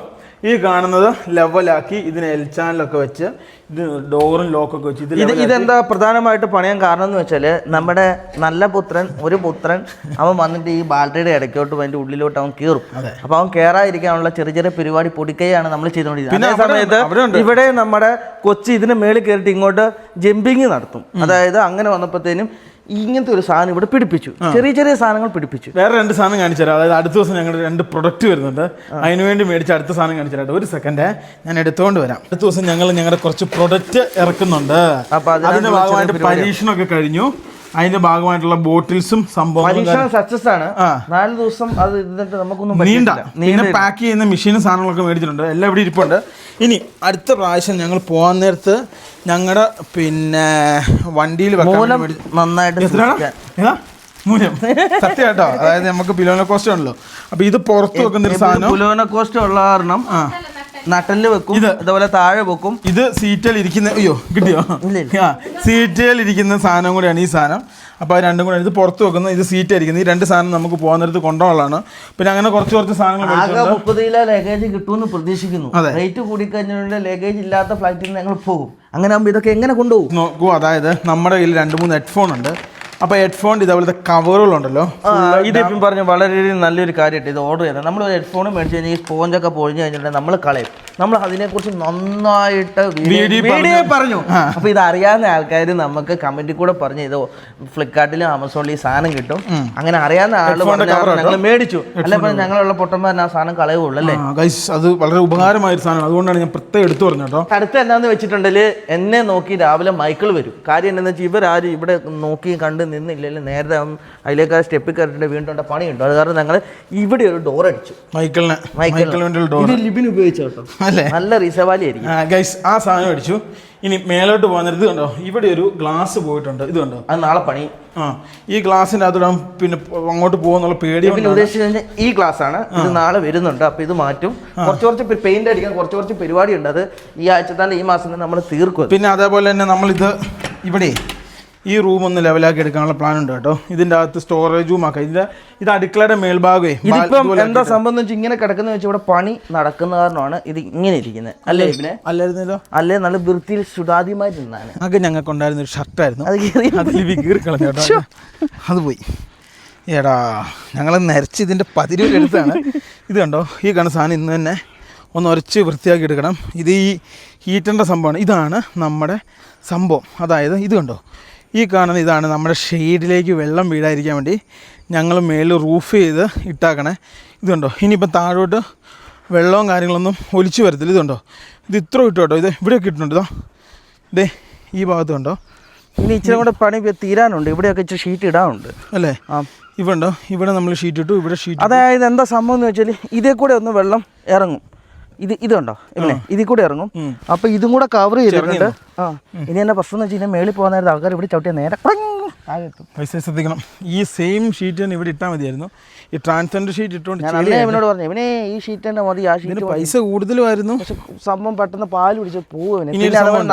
ഈ കാണുന്നത് ലെവലാക്കി ഇതിന് എൽ ചാനലൊക്കെ വെച്ച് ഇത് ഡോറും ലോക്കൊക്കെ വെച്ച് ഇതെന്താ പ്രധാനമായിട്ട് പണിയാൻ കാരണം എന്ന് വെച്ചാൽ നമ്മുടെ നല്ല പുത്രൻ ഒരു പുത്രൻ അവൻ വന്നിട്ട് ഈ ബാലറിയുടെ ഇടയ്ക്കോട്ട് അതിൻ്റെ ഉള്ളിലോട്ട് അവൻ കയറും. അപ്പൊ അവൻ കയറാതിരിക്കാനുള്ള ചെറിയ ചെറിയ പരിപാടി പൊടിക്കൈയാണ് നമ്മൾ ചെയ്തുകൊണ്ടിരിക്കുന്നത്. അതേ സമയത്ത് ഇവിടെ നമ്മുടെ കൊച്ചി ഇതിന് മേളിൽ കയറിയിട്ട് ഇങ്ങോട്ട് ജമ്പിങ് നടത്തും. അതായത് അങ്ങനെ വന്നപ്പോഴത്തേനും ഇങ്ങനത്തെ ഒരു സാധനം ഇവിടെ പിടിപ്പിച്ചു, ചെറിയ ചെറിയ സാധനങ്ങൾ പിടിപ്പിച്ചു. വേറെ 2 സാധനം കാണിച്ചു തരാം. അതായത് അടുത്ത ദിവസം ഞങ്ങളുടെ 2 പ്രൊഡക്റ്റ് വരുന്നുണ്ട്, അതിനുവേണ്ടി മേടിച്ച അടുത്ത സാധനം കാണിച്ചു തരാം. ഒരു സെക്കൻഡ് ഞാൻ എടുത്തുകൊണ്ട് വരാം. അടുത്ത ദിവസം ഞങ്ങൾ ഞങ്ങളുടെ കുറച്ച് പ്രൊഡക്റ്റ് ഇറക്കുന്നുണ്ട്. അപ്പൊ അതിന്റെ ഭാഗമായിട്ട് പരീക്ഷണമൊക്കെ കഴിഞ്ഞു. അതിന്റെ ഭാഗമായിട്ടുള്ള ബോട്ടിൽസും സംഭവങ്ങളും സക്സസ് ആണ്. 4 ദിവസം അത് നമുക്കൊന്നും നീണ്ട പാക്ക് ചെയ്യുന്ന മെഷീനും സാധനങ്ങളൊക്കെ മേടിച്ചിട്ടുണ്ട്. എല്ലാം ഇവിടെ ഇരിപ്പുണ്ട്. ഇനി അടുത്ത പ്രാവശ്യം ഞങ്ങൾ പോകാൻ നേരത്ത് ഞങ്ങളുടെ പിന്നെ വണ്ടിയിൽ നന്നായിട്ട് മൂല്യം സത്യം കേട്ടോ. അതായത് നമുക്ക് പിലോന കോസ്റ്റ് ഉണ്ടല്ലോ, അപ്പൊ ഇത് പുറത്ത് വെക്കുന്ന ഒരു സാധനം പിലോന കോസ്റ്റ് ഉള്ള കാരണം നട്ടല് വെക്കും, ഇതുപോലെ താഴെ വെക്കും. ഇത് സീറ്റിൽ ഇരിക്കുന്ന അയ്യോ കിട്ടിയോ സീറ്റിൽ ഇരിക്കുന്ന സാധനം കൂടെയാണ് ഈ സാധനം. അപ്പോൾ അത് 2 കൂടെ ഇത് പുറത്ത് വെക്കുന്നത്, ഇത് സീറ്റ് ആയിരിക്കുന്നത്. ഈ 2 സാധനം നമുക്ക് പോകുന്നിടത്ത് കൊണ്ടുപോകാനുള്ളതാണ്. പിന്നെ അങ്ങനെ കുറച്ച് സാധനങ്ങൾ 30 കിലോ ലഗേജ് കിട്ടുമെന്ന് പ്രതീക്ഷിക്കുന്നു. റേറ്റ് കൂടിക്കഴിഞ്ഞാൽ ലഗേജ് ഇല്ലാത്ത ഫ്ലൈറ്റിൽ നിന്ന് ഞങ്ങൾ പോകും. അങ്ങനെ ആകുമ്പോൾ ഇതൊക്കെ എങ്ങനെ കൊണ്ടുപോകും നോക്കൂ. അതായത് നമ്മുടെ കയ്യിൽ 2-3 ഹെഡ്ഫോൺ ഉണ്ട്. അപ്പോൾ ഹെഡ്ഫോൺ ഇതേപോലത്തെ കവറുകളുണ്ടല്ലോ. ഇതിപ്പം പറഞ്ഞ വളരെ നല്ലൊരു കാര്യമായിട്ട് ഇത് ഓർഡർ ചെയ്തത്. നമ്മൾ ഹെഡ്ഫോൺ മേടിച്ച് കഴിഞ്ഞാൽ ഈ സ്പോഞ്ചൊക്കെ പൊഴിഞ്ഞ് കഴിഞ്ഞിട്ടുണ്ടെങ്കിൽ നമ്മൾ കളയും. നമ്മൾ അതിനെക്കുറിച്ച് നന്നായിട്ട് വീഡിയോ പറഞ്ഞു. അപ്പോൾ ഇത് അറിയാവുന്ന ആൾക്കാർ നമുക്ക് കമൻറ്റിൽ കൂടെ പറഞ്ഞു ഇത് ഫ്ലിപ്കാർട്ടിലും ആമസോണിലും ഈ സാധനം കിട്ടും. അങ്ങനെ അറിയാവുന്ന ആൾ ഞങ്ങൾ മേടിച്ചു. അല്ലെ ഞങ്ങളുള്ള പൊട്ടന്മാരൻ ആ സാധനം കളയുള്ളൂ അല്ലേ? അത് വളരെ ഉപകാരമായ ഒരു സാധനം, അതുകൊണ്ടാണ് ഞാൻ പ്രത്യേകം എടുത്തു പറഞ്ഞു കേട്ടോ. അടുത്ത എന്താണെന്ന് വെച്ചിട്ടുണ്ടെങ്കിൽ എന്നെ നോക്കി രാവിലെ മൈക്കിൾ വരും. കാര്യം എന്താണെന്ന് വെച്ചാൽ ഇവരാരും ഇവിടെ നോക്കി കണ്ട് നിന്നില്ലല്ലോ, നേരത്തെ അതിലേക്ക് സ്റ്റെപ്പിൽ കയറിയിട്ട് വീണ്ടും പണിയുണ്ട്. അത് കാരണം ഞങ്ങൾ ഇവിടെ ഒരു ഡോർ അടിച്ചു. മൈക്കിളിന് ലിബിൻ ഉപയോഗിച്ചു കേട്ടോ, നല്ല റീസവാലി ആയിരിക്കും. ആ സാധനം അടിച്ചു. ഇനി മേലോട്ട് പോകുന്നത് ഇത് കണ്ടോ, ഇവിടെ ഒരു ഗ്ലാസ് പോയിട്ടുണ്ട്. ഇത് കണ്ടോ, അത് നാളെ പണി. ഈ ഗ്ലാസിൻ്റെ അകത്തോടെ പിന്നെ അങ്ങോട്ട് പോകുന്നുള്ള പേടി. ഉദ്ദേശിച്ചത് ഈ ഗ്ലാസ് ആണ്, ഇത് നാളെ വരുന്നുണ്ട്. അപ്പൊ ഇത് മാറ്റും. കുറച്ച് പെയിന്റ് അടിക്കാൻ കുറച്ച് പരിപാടി ഉണ്ട്. അത് ഈ ആഴ്ച തന്നെ ഈ മാസം തന്നെ നമ്മൾ തീർക്കും. പിന്നെ അതേപോലെ തന്നെ നമ്മളിത് ഇവിടെ ഈ റൂം ഒന്ന് ലെവലാക്കി എടുക്കാനുള്ള പ്ലാൻ ഉണ്ട് കേട്ടോ. ഇതിൻ്റെ അകത്ത് സ്റ്റോറേജ് റൂം ആക്കാം. ഇത് അടുക്കളയുടെ മേൽഭാഗമേ. ഇതിപ്പം എന്താ സംഭവം വെച്ചാൽ ഇങ്ങനെ കിടക്കുന്ന വെച്ചാൽ ഇവിടെ പണി നടക്കുന്ന കാരണമാണ് ഇത് ഇങ്ങനെ ഇരിക്കുന്നത്. അല്ലേ ഇതിനെ അല്ലായിരുന്നല്ലോ? അല്ലേ നല്ല വൃത്തിയിൽ സുതാര്യമായി നിന്നാണ്. അതൊക്കെ ഞങ്ങൾക്ക് ഉണ്ടായിരുന്ന ഒരു ഷർട്ടായിരുന്നു, കീറി കളഞ്ഞു കേട്ടോ. അത് പോയി. എടാ ഞങ്ങൾ നരച്ച് ഇതിൻ്റെ 10 രൂപ എടുത്താണ്. ഇത് കണ്ടോ, ഈ കാണുന്ന സാധനം ഇന്ന് തന്നെ ഒന്ന് ഉരച്ച് വൃത്തിയാക്കി എടുക്കണം. ഇത് ഈ ഹീറ്ററിൻ്റെ സംഭവമാണ്. ഇതാണ് നമ്മുടെ സംഭവം. അതായത് ഇത് കണ്ടോ, ഈ കാണുന്ന ഇതാണ് നമ്മുടെ ഷെയ്ഡിലേക്ക് വെള്ളം വീഴാതിരിക്കാൻ വേണ്ടി ഞങ്ങൾ മേളിൽ റൂഫ് ചെയ്ത് ഇട്ടാക്കണേ. ഇതുണ്ടോ, ഇനിയിപ്പം താഴോട്ട് വെള്ളവും കാര്യങ്ങളൊന്നും ഒലിച്ചു വരത്തില്ല. ഇതുണ്ടോ, ഇത് ഇത്ര ഇട്ടു കേട്ടോ. ഇത് ഇവിടെയൊക്കെ ഇട്ടിട്ടുണ്ട്. ഇതേ ഈ ഭാഗത്ത് കണ്ടോ. ഇനി ഇച്ചിരി കൂടെ പണി തീരാനുണ്ട്. ഇവിടെയൊക്കെ ഇച്ചിരി ഷീറ്റ് ഇടാനുണ്ട് അല്ലേ? ഇവിടെ ഉണ്ടോ, ഇവിടെ നമ്മൾ ഷീറ്റ് ഇട്ടു, ഇവിടെ ഷീറ്റ്. അതായത് എന്താ സംഭവം എന്ന് വെച്ചാൽ ഇതേ കൂടെ ഒന്ന് വെള്ളം ഇറങ്ങും. ഇതുണ്ടോ ഇങ്ങനെ ഇതിൽ കൂടെ ഇറങ്ങും. അപ്പൊ ഇതും കൂടെ കവർ ചെയ്തിട്ടുണ്ട്. ഇനി എന്നെ പ്രശ്നം എന്ന് വെച്ച് കഴിഞ്ഞാൽ മേളിൽ പോകുന്ന നേരത്തെ ആൾക്കാർ ഇവിടെ ചവിട്ടിയ നേരെ പൈസ ശ്രദ്ധിക്കണം. ഈ സെയിം ഷീറ്റ് തന്നെ ഇവിടെ ഇട്ടാൽ മതിയായിരുന്നു. ഈ ട്രാൻസ്ജെൻഡർ ഷീറ്റ് ഇട്ടുകൊണ്ട് ഇവനോട് പറഞ്ഞു, ഇവനെ ഈ ഷീറ്റ് തന്നെ മതി. ആ ഷീറ്റ് പൈസ കൂടുതലുമായിരുന്നു. പക്ഷെ സംഭവം പെട്ടെന്ന് പാല് പിടിച്ച് പോകും.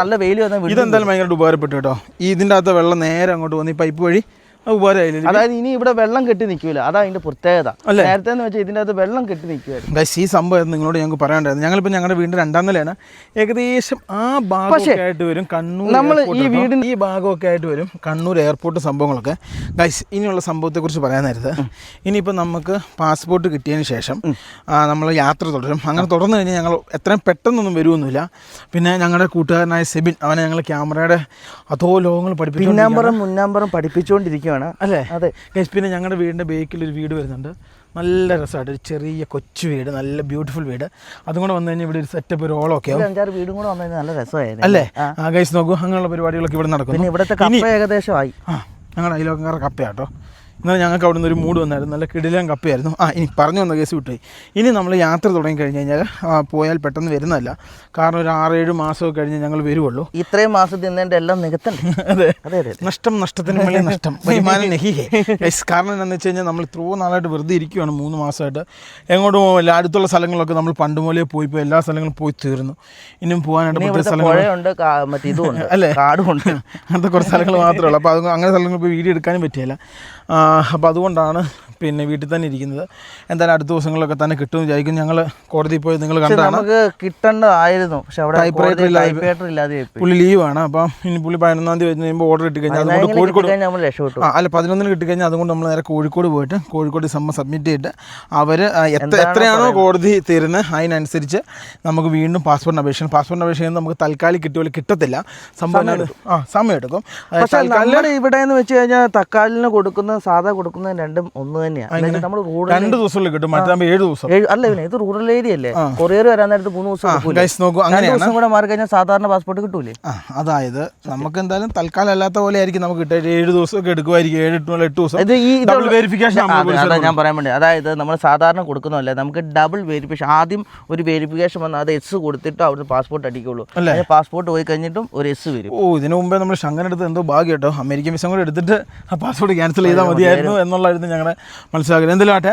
നല്ല വെയിൽ വന്നാൽ ഇതെന്തായാലും ഭയങ്കര ഉപകാരപ്പെട്ടു കേട്ടോ. ഇതിൻ്റെ അകത്ത് വെള്ളം നേരെ അങ്ങോട്ട് വന്ന് ഈ പൈപ്പ് വഴി ഉപകാരമായില്ല. അതായത് ഇനി ഇവിടെ വെള്ളം കെട്ടി നിൽക്കൂല. അതാ അതിന്റെ പ്രത്യേകത. നേരത്തെ എന്ന് വെച്ചാൽ ഇതിൻ്റെ അകത്ത് വെള്ളം കെട്ടി നിൽക്കുമായിരുന്നു. ഈ സംഭവം നിങ്ങളോട് ഞങ്ങൾക്ക് പറയാണ്ടായിരുന്നു. ഞങ്ങളിപ്പോൾ ഞങ്ങളുടെ വീടിൻ്റെ 2ാം നിലയാണ്. ഏകദേശം ആ ഭാഗമൊക്കെ ആയിട്ട് വരും കണ്ണൂർ. നമ്മൾ ഈ വീടിന് ഈ ഭാഗമൊക്കെ ആയിട്ട് വരും കണ്ണൂർ എയർപോർട്ട് സംഭവങ്ങളൊക്കെ. ഗൈസ് ഇനിയുള്ള സംഭവത്തെക്കുറിച്ച് പറയാൻ നേരത്ത് ഇനിയിപ്പോൾ നമുക്ക് പാസ്പോർട്ട് കിട്ടിയതിന് ശേഷം നമ്മൾ യാത്ര തുടരും. അങ്ങനെ തുടർന്ന് കഴിഞ്ഞാൽ ഞങ്ങൾ എത്രയും പെട്ടെന്നൊന്നും വരുമൊന്നുമില്ല. പിന്നെ ഞങ്ങളുടെ കൂട്ടുകാരനായ സെബിൻ, അവനെ ഞങ്ങൾ ക്യാമറയുടെ അതോ ലോകങ്ങൾ മുന്നമ്പറും പഠിപ്പിച്ചുകൊണ്ടിരിക്കുകയാണ് അല്ലേ? അതെ. പിന്നെ ഞങ്ങളുടെ വീടിൻ്റെ ബേക്കിൽ ഒരു വീട് വരുന്നുണ്ട്. നല്ല രസമായിട്ട് ഒരു ചെറിയ കൊച്ചു വീട്, നല്ല ബ്യൂട്ടിഫുൾ വീട്. അതും കൂടെ വന്നു കഴിഞ്ഞാൽ ഇവിടെ ഒരു സെറ്റപ്പ് ഒരു ഓളമൊക്കെ ആവും 5-6 വീടും കൂടെ വന്നു കഴിഞ്ഞാൽ നല്ല രസമായിരുന്നു അല്ലേ? ആ ഗൈസ് നോക്കൂ, അങ്ങനെയുള്ള പരിപാടികളൊക്കെ ഇവിടെ നടക്കുന്നു. പിന്നെ ഇവിടുത്തെ കപ്പ ഏകദേശമായി. ഞങ്ങളുടെ അയലോക്കക്കാരുടെ കപ്പയാട്ടോ. എന്നാൽ ഞങ്ങൾക്ക് അവിടെ നിന്ന് ഒരു മൂഡ് വന്നായിരുന്നു, നല്ല കിടിലൻ കപ്പയായിരുന്നു. ഇനി പറഞ്ഞു വന്ന കേസ് വിട്ടുപോയി. ഇനി നമ്മൾ യാത്ര തുടങ്ങി കഴിഞ്ഞ് കഴിഞ്ഞാൽ പോയാൽ പെട്ടെന്ന് വരുന്നതല്ല, കാരണം ഒരു 6-7 മാസമൊക്കെ കഴിഞ്ഞ് ഞങ്ങൾ വരുവുള്ളൂ. ഇത്രയും മാസം തിന്നേണ്ട എല്ലാം നികത്തണ്ടേ? അതെ, നഷ്ടത്തിന് വലിയ നഷ്ടം, വരുമാനം നെഹിഹേ. കാരണം എന്താണെന്ന് വെച്ച് കഴിഞ്ഞാൽ നമ്മൾ ഇത്രയും നാളായിട്ട് വെറുതെ ഇരിക്കുകയാണ്, 3 മാസമായിട്ട് എങ്ങോട്ട് പോകില്ല. അടുത്തുള്ള സ്ഥലങ്ങളൊക്കെ നമ്മൾ പണ്ട് മൂലേ പോയി എല്ലാ സ്ഥലങ്ങളും പോയി തീർന്നു. ഇനിയും പോകാനായിട്ട് പറ്റിയ സ്ഥലങ്ങളുണ്ട്, അല്ലേ? കാടുമുണ്ട്, അങ്ങനത്തെ കുറച്ച് സ്ഥലങ്ങൾ മാത്രമേ ഉള്ളൂ. അപ്പോൾ അങ്ങനെ സ്ഥലങ്ങൾ പോയി വീഡിയോ എടുക്കാനും പറ്റിയില്ല. അപ്പോൾ അതുകൊണ്ടാണ് പിന്നെ വീട്ടിൽ തന്നെ ഇരിക്കുന്നത്. എന്തായാലും അടുത്ത ദിവസങ്ങളിലൊക്കെ തന്നെ കിട്ടുമെന്ന് വിചാരിക്കും. ഞങ്ങൾ കോടതിയിൽ പോയി നിങ്ങൾ കണ്ടാണ്, നമുക്ക് കിട്ടേണ്ടതായിരുന്നു, പക്ഷെ അവിടെ ടൈപ്പ്റൈറ്റർ ഇല്ലാതെ പുള്ളി ലീവാണ്. അപ്പം ഇനി പുള്ളി 11-ാം തീയതി വെച്ച് കഴിയുമ്പോൾ ഓർഡർ കിട്ടിക്കഴിഞ്ഞാൽ അതുകൊണ്ട് കോഴിക്കോട് അല്ല 11-ന് കിട്ടിക്കഴിഞ്ഞാൽ അതുകൊണ്ട് നമ്മൾ നേരെ കോഴിക്കോട് പോയിട്ട് കോഴിക്കോട് സബ്മിറ്റ് ചെയ്തിട്ട് അവർ എത്രയാണോ കോടതി തരുന്നത് അതിനനുസരിച്ച് നമുക്ക് വീണ്ടും പാസ്പോർട്ടിന് അപേക്ഷിക്കണം. നമുക്ക് തൽക്കാലം കിട്ടിയ കിട്ടത്തില്ല, സംഭവം സമയം എടുക്കും. ഇവിടെ എന്ന് വെച്ച് കഴിഞ്ഞാൽ തക്കാലിന് കൊടുക്കുന്ന സാധാ കൊടുക്കുന്നത് രണ്ടും ഒന്ന് തന്നെയാണ്. 2 ദിവസങ്ങളിൽ കിട്ടും, മറ്റാകുമ്പോൾ 7 ദിവസം. അല്ല, പിന്നെ ഇത് റൂറൽ ഏരിയ അല്ലേ, കൊറിയർ വരാൻ നേരത്ത് 3 ദിവസം നോക്കൂ. അങ്ങനെ ദിവസം കൂടെ മാറി കഴിഞ്ഞാൽ സാധാരണ പാസ്പോർട്ട് കിട്ടൂലേ? അതായത് നമുക്ക് എന്തായാലും തൽക്കാലം അല്ലാത്ത പോലെ ആയിരിക്കും നമുക്ക് കിട്ടുക. 7 ദിവസമൊക്കെ എടുക്കുമായിരിക്കും, 7-8 ദിവസം. ഡബിൾ വെരിഫിക്കേഷൻ ഞാൻ പറയാൻ വേണ്ടി, അതായത് നമ്മൾ സാധാരണ കൊടുക്കുന്നതല്ലേ, നമുക്ക് ഡബിൾ വെരിഫിക്കേഷൻ. ആദ്യം ഒരു വെരിഫിക്കേഷൻ വന്നാൽ അത് എസ് കൊടുത്തിട്ട് അവിടുന്ന് പാസ്പോർട്ട് അടിക്കുള്ളൂ. പാസ്പോർട്ട് പോയി കഴിഞ്ഞിട്ടും ഒരു എസ് വരും. ഇതിനു മുമ്പേ നമ്മൾ ശങ്കൻ എടുത്ത് എന്തോ ഭാഗ്യം കേട്ടോ, അമേരിക്കൻ വിസ കൂടെ എടുത്തിട്ട് ആ പാസ്പോർട്ട് ക്യാൻസൽ ചെയ്താൽ മതിയായിരുന്നു എന്നുള്ളതായിരുന്നു ഞങ്ങളുടെ മനസ്സിലാക്കുന്നത്. എന്തെങ്കിലും ആട്ടെ,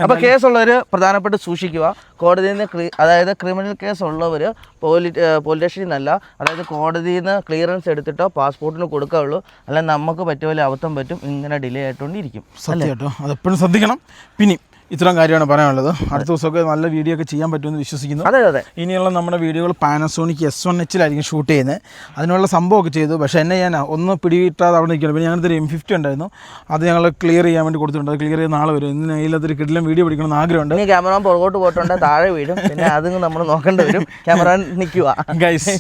അപ്പോൾ കേസുള്ളവർ പ്രധാനപ്പെട്ട് സൂക്ഷിക്കുക. കോടതിയിൽ നിന്ന് അതായത് ക്രിമിനൽ കേസ് ഉള്ളവർ പോലീസ് സ്റ്റേഷനിൽ നിന്നല്ല, അതായത് കോടതിയിൽ നിന്ന് ക്ലിയറൻസ് എടുത്തിട്ടോ പാസ്പോർട്ടിന് കൊടുക്കാവുള്ളൂ. അല്ലെങ്കിൽ നമുക്ക് പറ്റിയ പോലെ അബദ്ധം പറ്റും, ഇങ്ങനെ ഡിലേ ആയിട്ടോണ്ടിരിക്കും. സത്യം കേട്ടോ, അതെപ്പോഴും ശ്രദ്ധിക്കണം. പിന്നെ ഇത്രയും കാര്യമാണ് പറയാനുള്ളത്. അടുത്ത ദിവസമൊക്കെ നല്ല വീഡിയോ ഒക്കെ ചെയ്യാൻ പറ്റുമെന്ന് വിശ്വസിക്കുന്നു. അതെ. ഇനിയുള്ള നമ്മുടെ വീഡിയോകൾ പാനസോണിക് S1H അതിനുള്ള ചെയ്യുന്നത്. അതിനുള്ള സംഭവമൊക്കെ ചെയ്തു, പക്ഷേ എന്നെ ഞാൻ ഒന്ന് പിടികിട്ടാതെ അവിടെ നിൽക്കണം. പിന്നെ ഞങ്ങൾക്ക് ഒരു M50 ഉണ്ടായിരുന്നു, അത് ഞങ്ങൾ ക്ലിയർ ചെയ്യാൻ വേണ്ടി കൊടുത്തിട്ടുണ്ട്. അത് ക്ലിയർ ചെയ്ത് നാളെ വരും. ഇന്ന് അതിലൊരു കിടിലൻ വീഡിയോ പിടിക്കണമെന്ന് ആഗ്രഹമുണ്ട്. ക്യാമറ പുറകോട്ട് പോയിട്ടുണ്ട്, താഴെ വീഴും, പിന്നെ അതും നമ്മൾ നോക്കേണ്ടി വരും. ക്യാമറ നിൽക്കുക ഗൈസ്.